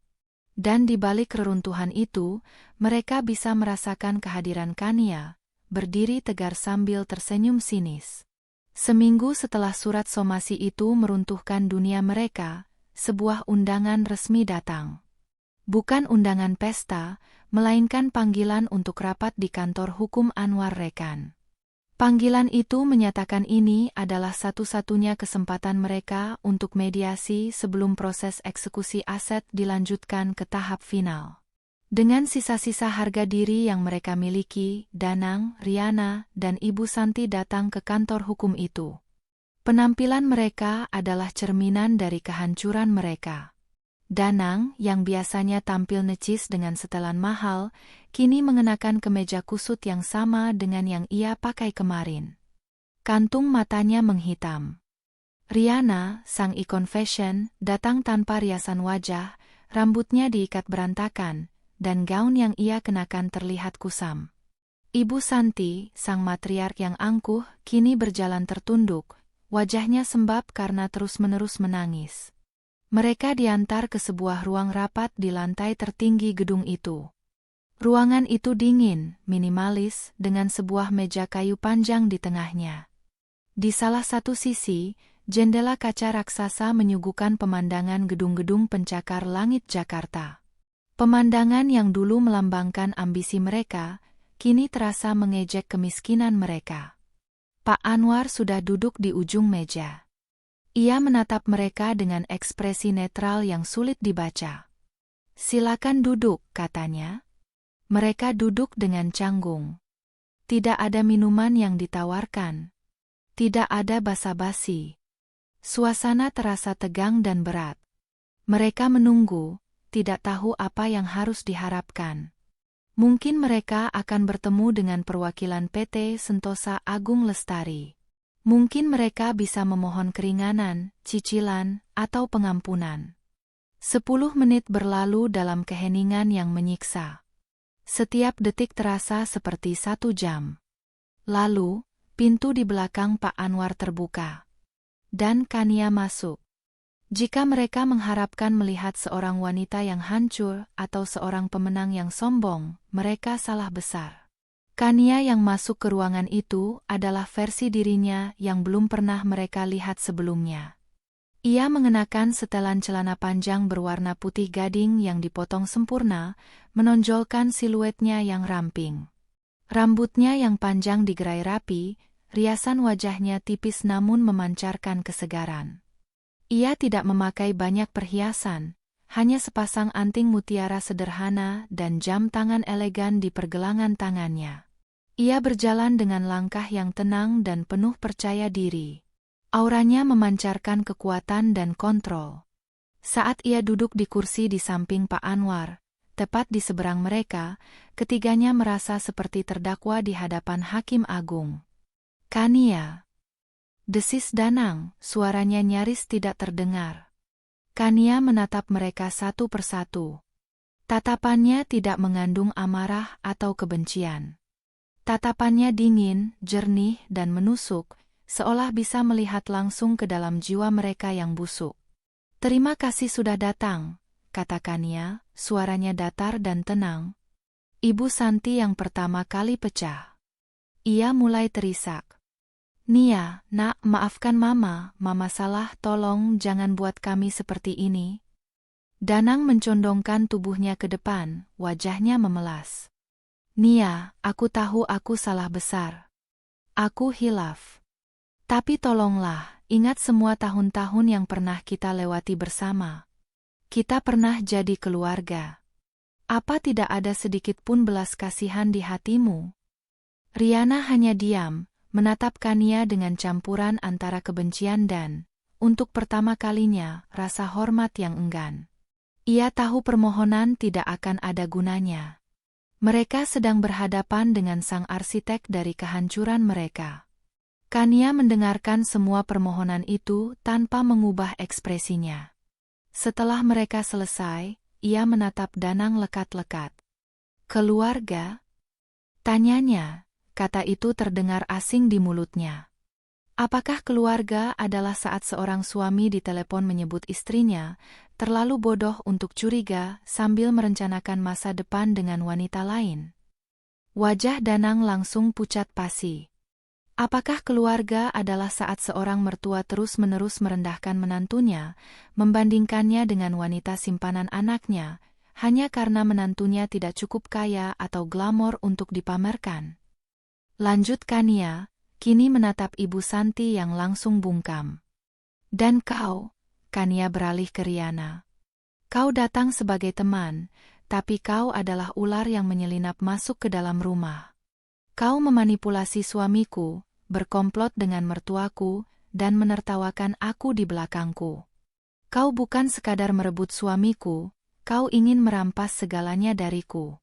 Dan di balik reruntuhan itu, mereka bisa merasakan kehadiran Kania, berdiri tegar sambil tersenyum sinis. Seminggu setelah surat somasi itu meruntuhkan dunia mereka, sebuah undangan resmi datang. Bukan undangan pesta, melainkan panggilan untuk rapat di kantor hukum Anwar Rekan. Panggilan itu menyatakan ini adalah satu-satunya kesempatan mereka untuk mediasi sebelum proses eksekusi aset dilanjutkan ke tahap final. Dengan sisa-sisa harga diri yang mereka miliki, Danang, Riana, dan Ibu Santi datang ke kantor hukum itu. Penampilan mereka adalah cerminan dari kehancuran mereka. Danang, yang biasanya tampil necis dengan setelan mahal, kini mengenakan kemeja kusut yang sama dengan yang ia pakai kemarin. Kantung matanya menghitam. Riana, sang ikon fashion, datang tanpa riasan wajah, rambutnya diikat berantakan, dan gaun yang ia kenakan terlihat kusam. Ibu Santi, sang matriark yang angkuh, kini berjalan tertunduk, wajahnya sembab karena terus-menerus menangis. Mereka diantar ke sebuah ruang rapat di lantai tertinggi gedung itu. Ruangan itu dingin, minimalis, dengan sebuah meja kayu panjang di tengahnya. Di salah satu sisi, jendela kaca raksasa menyuguhkan pemandangan gedung-gedung pencakar langit Jakarta. Pemandangan yang dulu melambangkan ambisi mereka, kini terasa mengejek kemiskinan mereka. Pak Anwar sudah duduk di ujung meja. Ia menatap mereka dengan ekspresi netral yang sulit dibaca. "Silakan duduk," katanya. Mereka duduk dengan canggung. Tidak ada minuman yang ditawarkan. Tidak ada basa-basi. Suasana terasa tegang dan berat. Mereka menunggu, tidak tahu apa yang harus diharapkan. Mungkin mereka akan bertemu dengan perwakilan PT Sentosa Agung Lestari. Mungkin mereka bisa memohon keringanan, cicilan, atau pengampunan. 10 menit berlalu dalam keheningan yang menyiksa. Setiap detik terasa seperti 1 jam. Lalu, pintu di belakang Pak Anwar terbuka. Dan Kania masuk. Jika mereka mengharapkan melihat seorang wanita yang hancur atau seorang pemenang yang sombong, mereka salah besar. Kania yang masuk ke ruangan itu adalah versi dirinya yang belum pernah mereka lihat sebelumnya. Ia mengenakan setelan celana panjang berwarna putih gading yang dipotong sempurna, menonjolkan siluetnya yang ramping. Rambutnya yang panjang digerai rapi, riasan wajahnya tipis namun memancarkan kesegaran. Ia tidak memakai banyak perhiasan, hanya sepasang anting mutiara sederhana dan jam tangan elegan di pergelangan tangannya. Ia berjalan dengan langkah yang tenang dan penuh percaya diri. Auranya memancarkan kekuatan dan kontrol. Saat ia duduk di kursi di samping Pak Anwar, tepat di seberang mereka, ketiganya merasa seperti terdakwa di hadapan Hakim Agung. "Kania!" desis Danang, suaranya nyaris tidak terdengar. Kania menatap mereka satu persatu. Tatapannya tidak mengandung amarah atau kebencian. Tatapannya dingin, jernih, dan menusuk, seolah bisa melihat langsung ke dalam jiwa mereka yang busuk. "Terima kasih sudah datang," kata Kania, suaranya datar dan tenang. Ibu Santi yang pertama kali pecah. Ia mulai terisak. "Nia, nak, maafkan Mama salah, tolong jangan buat kami seperti ini." Danang mencondongkan tubuhnya ke depan, wajahnya memelas. "Nia, aku tahu aku salah besar. Aku hilaf. Tapi tolonglah, ingat semua tahun-tahun yang pernah kita lewati bersama. Kita pernah jadi keluarga. Apa tidak ada sedikit pun belas kasihan di hatimu?" Riana hanya diam, menatap Kania dengan campuran antara kebencian dan, untuk pertama kalinya, rasa hormat yang enggan. Ia tahu permohonan tidak akan ada gunanya. Mereka sedang berhadapan dengan sang arsitek dari kehancuran mereka. Kania mendengarkan semua permohonan itu tanpa mengubah ekspresinya. Setelah mereka selesai, ia menatap Danang lekat-lekat. "Keluarga?" tanyanya, kata itu terdengar asing di mulutnya. Apakah keluarga adalah saat seorang suami di telepon menyebut istrinya, terlalu bodoh untuk curiga sambil merencanakan masa depan dengan wanita lain? Wajah Danang langsung pucat pasi. Apakah keluarga adalah saat seorang mertua terus-menerus merendahkan menantunya, membandingkannya dengan wanita simpanan anaknya, hanya karena menantunya tidak cukup kaya atau glamor untuk dipamerkan? Lanjut Kania, kini menatap Ibu Santi yang langsung bungkam. "Dan kau?" Kania beralih ke Riana. "Kau datang sebagai teman, tapi kau adalah ular yang menyelinap masuk ke dalam rumah. Kau memanipulasi suamiku, berkomplot dengan mertuaku, dan menertawakan aku di belakangku. Kau bukan sekadar merebut suamiku, kau ingin merampas segalanya dariku."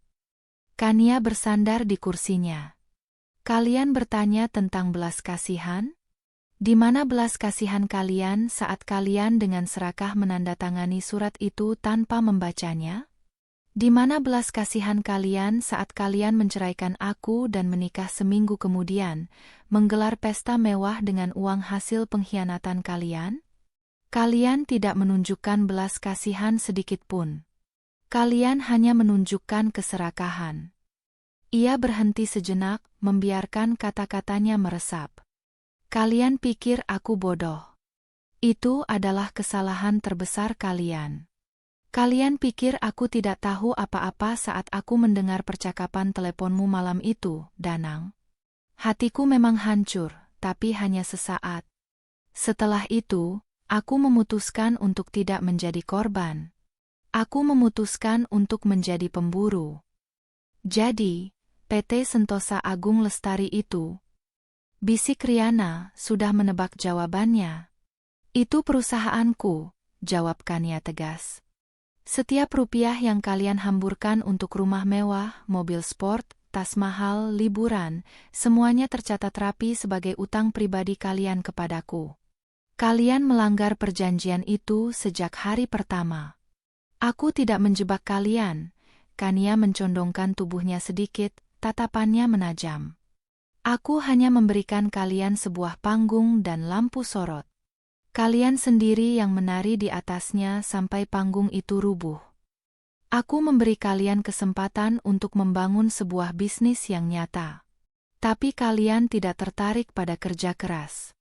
Kania bersandar di kursinya. "Kalian bertanya tentang belas kasihan? Di mana belas kasihan kalian saat kalian dengan serakah menandatangani surat itu tanpa membacanya? Di mana belas kasihan kalian saat kalian menceraikan aku dan menikah seminggu kemudian, menggelar pesta mewah dengan uang hasil pengkhianatan kalian? Kalian tidak menunjukkan belas kasihan sedikit pun. Kalian hanya menunjukkan keserakahan." Ia berhenti sejenak, membiarkan kata-katanya meresap. "Kalian pikir aku bodoh? Itu adalah kesalahan terbesar kalian. Kalian pikir aku tidak tahu apa-apa saat aku mendengar percakapan teleponmu malam itu, Danang? Hatiku memang hancur, tapi hanya sesaat. Setelah itu, aku memutuskan untuk tidak menjadi korban. Aku memutuskan untuk menjadi pemburu. Jadi, PT Sentosa Agung Lestari itu," bisik Riana, sudah menebak jawabannya. "Itu perusahaanku," jawab Kania tegas. "Setiap rupiah yang kalian hamburkan untuk rumah mewah, mobil sport, tas mahal, liburan, semuanya tercatat rapi sebagai utang pribadi kalian kepadaku. Kalian melanggar perjanjian itu sejak hari pertama. Aku tidak menjebak kalian." Kania mencondongkan tubuhnya sedikit, tatapannya menajam. "Aku hanya memberikan kalian sebuah panggung dan lampu sorot. Kalian sendiri yang menari di atasnya sampai panggung itu rubuh. Aku memberi kalian kesempatan untuk membangun sebuah bisnis yang nyata. Tapi kalian tidak tertarik pada kerja keras.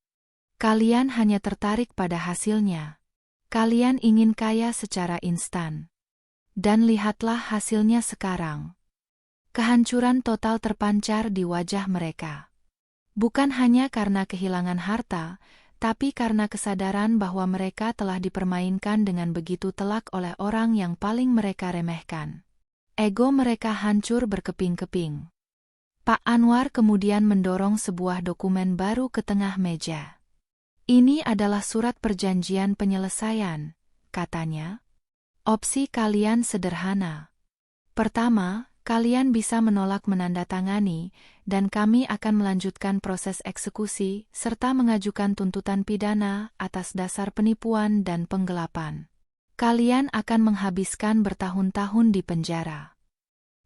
Kalian hanya tertarik pada hasilnya. Kalian ingin kaya secara instan. Dan lihatlah hasilnya sekarang." Kehancuran total terpancar di wajah mereka. Bukan hanya karena kehilangan harta, tapi karena kesadaran bahwa mereka telah dipermainkan dengan begitu telak oleh orang yang paling mereka remehkan. Ego mereka hancur berkeping-keping. Pak Anwar kemudian mendorong sebuah dokumen baru ke tengah meja. "Ini adalah surat perjanjian penyelesaian," katanya. "Opsi kalian sederhana. Pertama, kalian bisa menolak menandatangani, dan kami akan melanjutkan proses eksekusi serta mengajukan tuntutan pidana atas dasar penipuan dan penggelapan. Kalian akan menghabiskan bertahun-tahun di penjara.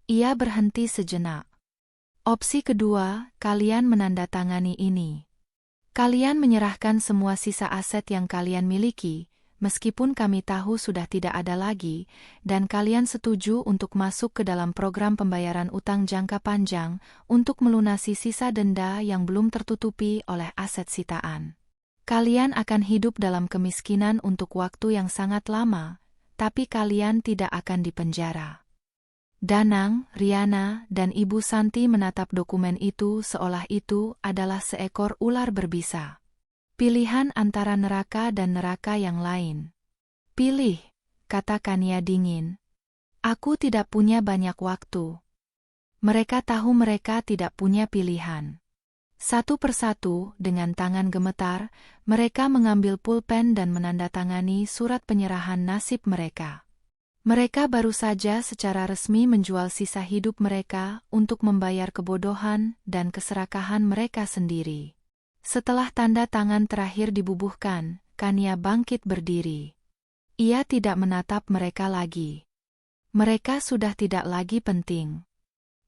Ia berhenti sejenak. Opsi kedua, kalian menandatangani ini. Kalian menyerahkan semua sisa aset yang kalian miliki, meskipun kami tahu sudah tidak ada lagi, dan kalian setuju untuk masuk ke dalam program pembayaran utang jangka panjang untuk melunasi sisa denda yang belum tertutupi oleh aset sitaan. Kalian akan hidup dalam kemiskinan untuk waktu yang sangat lama, tapi kalian tidak akan dipenjara. Danang, Riana, dan Ibu Santi menatap dokumen itu seolah itu adalah seekor ular berbisa. Pilihan antara neraka dan neraka yang lain. Pilih, kata Kania dingin. Aku tidak punya banyak waktu. Mereka tahu mereka tidak punya pilihan. Satu persatu, dengan tangan gemetar, mereka mengambil pulpen dan menandatangani surat penyerahan nasib mereka. Mereka baru saja secara resmi menjual sisa hidup mereka untuk membayar kebodohan dan keserakahan mereka sendiri. Setelah tanda tangan terakhir dibubuhkan, Kania bangkit berdiri. Ia tidak menatap mereka lagi. Mereka sudah tidak lagi penting.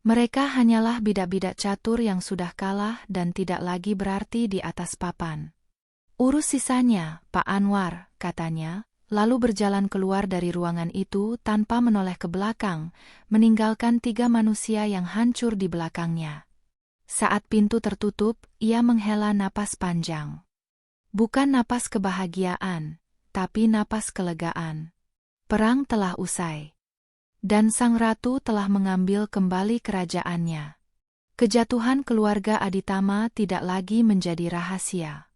Mereka hanyalah bidak-bidak catur yang sudah kalah dan tidak lagi berarti di atas papan. Urus sisanya, Pak Anwar, katanya, lalu berjalan keluar dari ruangan itu tanpa menoleh ke belakang, meninggalkan 3 manusia yang hancur di belakangnya. Saat pintu tertutup, ia menghela napas panjang. Bukan napas kebahagiaan, tapi napas kelegaan. Perang telah usai. Dan sang ratu telah mengambil kembali kerajaannya. Kejatuhan keluarga Aditama tidak lagi menjadi rahasia.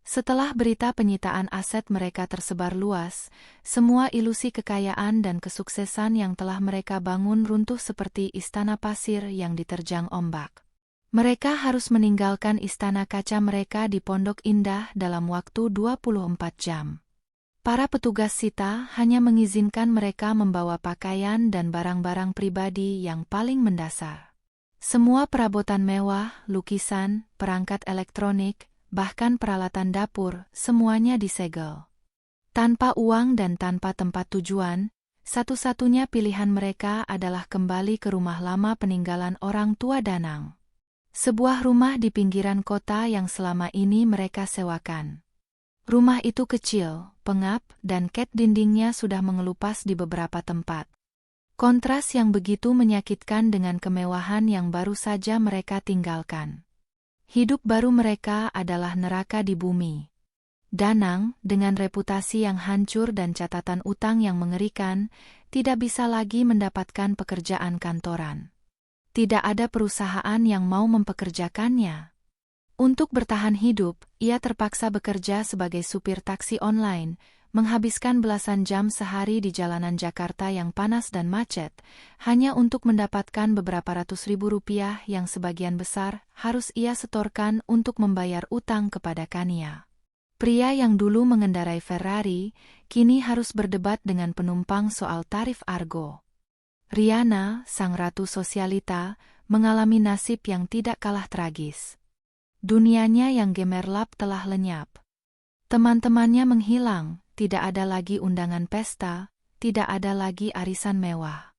Setelah berita penyitaan aset mereka tersebar luas, semua ilusi kekayaan dan kesuksesan yang telah mereka bangun runtuh seperti istana pasir yang diterjang ombak. Mereka harus meninggalkan istana kaca mereka di Pondok Indah dalam waktu 24 jam. Para petugas sita hanya mengizinkan mereka membawa pakaian dan barang-barang pribadi yang paling mendasar. Semua perabotan mewah, lukisan, perangkat elektronik, bahkan peralatan dapur, semuanya disegel. Tanpa uang dan tanpa tempat tujuan, satu-satunya pilihan mereka adalah kembali ke rumah lama peninggalan orang tua Danang. Sebuah rumah di pinggiran kota yang selama ini mereka sewakan. Rumah itu kecil, pengap, dan cat dindingnya sudah mengelupas di beberapa tempat. Kontras yang begitu menyakitkan dengan kemewahan yang baru saja mereka tinggalkan. Hidup baru mereka adalah neraka di bumi. Danang, dengan reputasi yang hancur dan catatan utang yang mengerikan, tidak bisa lagi mendapatkan pekerjaan kantoran. Tidak ada perusahaan yang mau mempekerjakannya. Untuk bertahan hidup, ia terpaksa bekerja sebagai supir taksi online, menghabiskan belasan jam sehari di jalanan Jakarta yang panas dan macet, hanya untuk mendapatkan beberapa ratus ribu rupiah yang sebagian besar harus ia setorkan untuk membayar utang kepada Kania. Pria yang dulu mengendarai Ferrari, kini harus berdebat dengan penumpang soal tarif argo. Riana, sang ratu sosialita, mengalami nasib yang tidak kalah tragis. Dunianya yang gemerlap telah lenyap. Teman-temannya menghilang, tidak ada lagi undangan pesta, tidak ada lagi arisan mewah.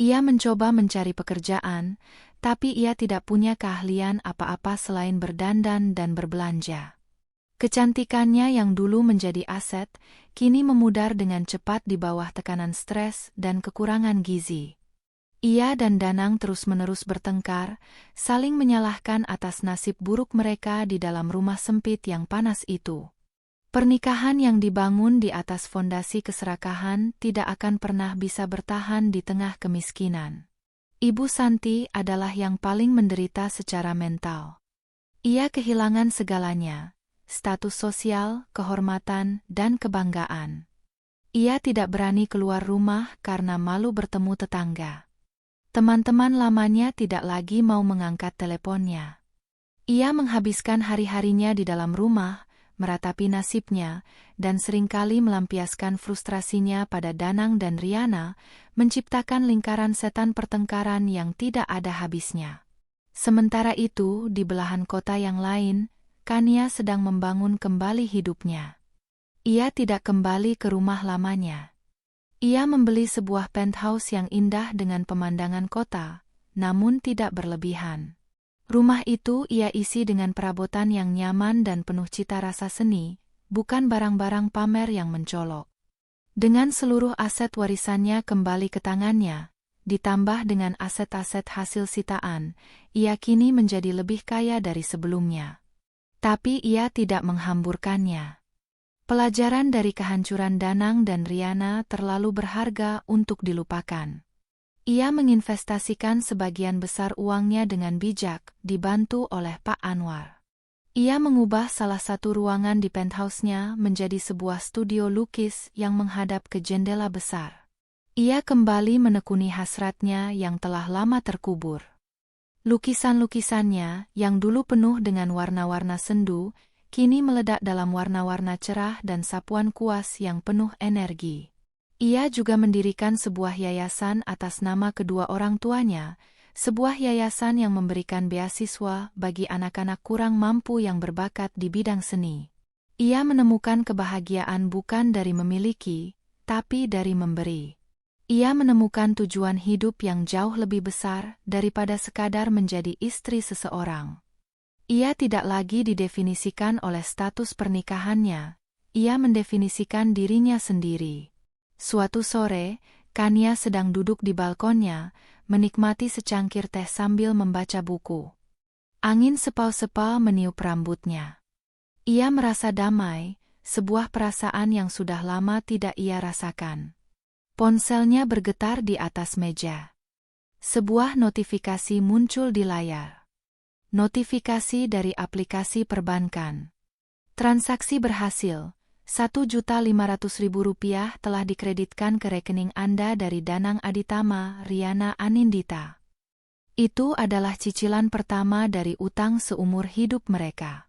Ia mencoba mencari pekerjaan, tapi ia tidak punya keahlian apa-apa selain berdandan dan berbelanja. Kecantikannya yang dulu menjadi aset, kini memudar dengan cepat di bawah tekanan stres dan kekurangan gizi. Ia dan Danang terus-menerus bertengkar, saling menyalahkan atas nasib buruk mereka di dalam rumah sempit yang panas itu. Pernikahan yang dibangun di atas fondasi keserakahan tidak akan pernah bisa bertahan di tengah kemiskinan. Ibu Santi adalah yang paling menderita secara mental. Ia kehilangan segalanya, status sosial, kehormatan, dan kebanggaan. Ia tidak berani keluar rumah karena malu bertemu tetangga. Teman-teman lamanya tidak lagi mau mengangkat teleponnya. Ia menghabiskan hari-harinya di dalam rumah, meratapi nasibnya, dan seringkali melampiaskan frustrasinya pada Danang dan Riana, menciptakan lingkaran setan pertengkaran yang tidak ada habisnya. Sementara itu, di belahan kota yang lain, Kania sedang membangun kembali hidupnya. Ia tidak kembali ke rumah lamanya. Ia membeli sebuah penthouse yang indah dengan pemandangan kota, namun tidak berlebihan. Rumah itu ia isi dengan perabotan yang nyaman dan penuh cita rasa seni, bukan barang-barang pamer yang mencolok. Dengan seluruh aset warisannya kembali ke tangannya, ditambah dengan aset-aset hasil sitaan, ia kini menjadi lebih kaya dari sebelumnya. Tapi ia tidak menghamburkannya. Pelajaran dari kehancuran Danang dan Riana terlalu berharga untuk dilupakan. Ia menginvestasikan sebagian besar uangnya dengan bijak, dibantu oleh Pak Anwar. Ia mengubah salah satu ruangan di penthouse-nya menjadi sebuah studio lukis yang menghadap ke jendela besar. Ia kembali menekuni hasratnya yang telah lama terkubur. Lukisan-lukisannya, yang dulu penuh dengan warna-warna sendu, kini meledak dalam warna-warna cerah dan sapuan kuas yang penuh energi. Ia juga mendirikan sebuah yayasan atas nama kedua orang tuanya, sebuah yayasan yang memberikan beasiswa bagi anak-anak kurang mampu yang berbakat di bidang seni. Ia menemukan kebahagiaan bukan dari memiliki, tapi dari memberi. Ia menemukan tujuan hidup yang jauh lebih besar daripada sekadar menjadi istri seseorang. Ia tidak lagi didefinisikan oleh status pernikahannya, ia mendefinisikan dirinya sendiri. Suatu sore, Kania sedang duduk di balkonnya, menikmati secangkir teh sambil membaca buku. Angin sepau-sepau meniup rambutnya. Ia merasa damai, sebuah perasaan yang sudah lama tidak ia rasakan. Ponselnya bergetar di atas meja. Sebuah notifikasi muncul di layar. Notifikasi dari aplikasi perbankan. Transaksi berhasil. Rp1.500.000 telah dikreditkan ke rekening Anda dari Danang Aditama, Riana Anindita. Itu adalah cicilan pertama dari utang seumur hidup mereka.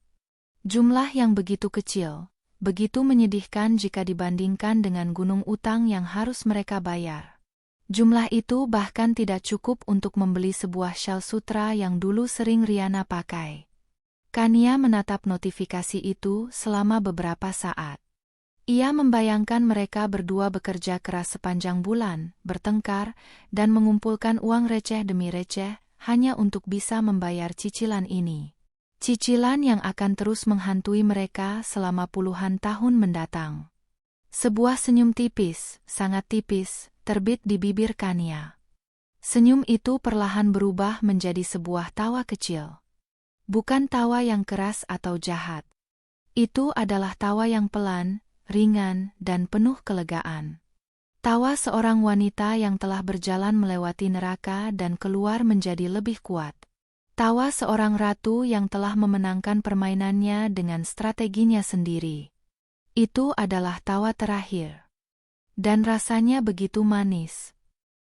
Jumlah yang begitu kecil, begitu menyedihkan jika dibandingkan dengan gunung utang yang harus mereka bayar. Jumlah itu bahkan tidak cukup untuk membeli sebuah syal sutra yang dulu sering Riana pakai. Kania menatap notifikasi itu selama beberapa saat. Ia membayangkan mereka berdua bekerja keras sepanjang bulan, bertengkar, dan mengumpulkan uang receh demi receh, hanya untuk bisa membayar cicilan ini. Cicilan yang akan terus menghantui mereka selama puluhan tahun mendatang. Sebuah senyum tipis, sangat tipis, terbit di bibir Kania. Senyum itu perlahan berubah menjadi sebuah tawa kecil. Bukan tawa yang keras atau jahat. Itu adalah tawa yang pelan, ringan, dan penuh kelegaan. Tawa seorang wanita yang telah berjalan melewati neraka dan keluar menjadi lebih kuat. Tawa seorang ratu yang telah memenangkan permainannya dengan strateginya sendiri. Itu adalah tawa terakhir. Dan rasanya begitu manis.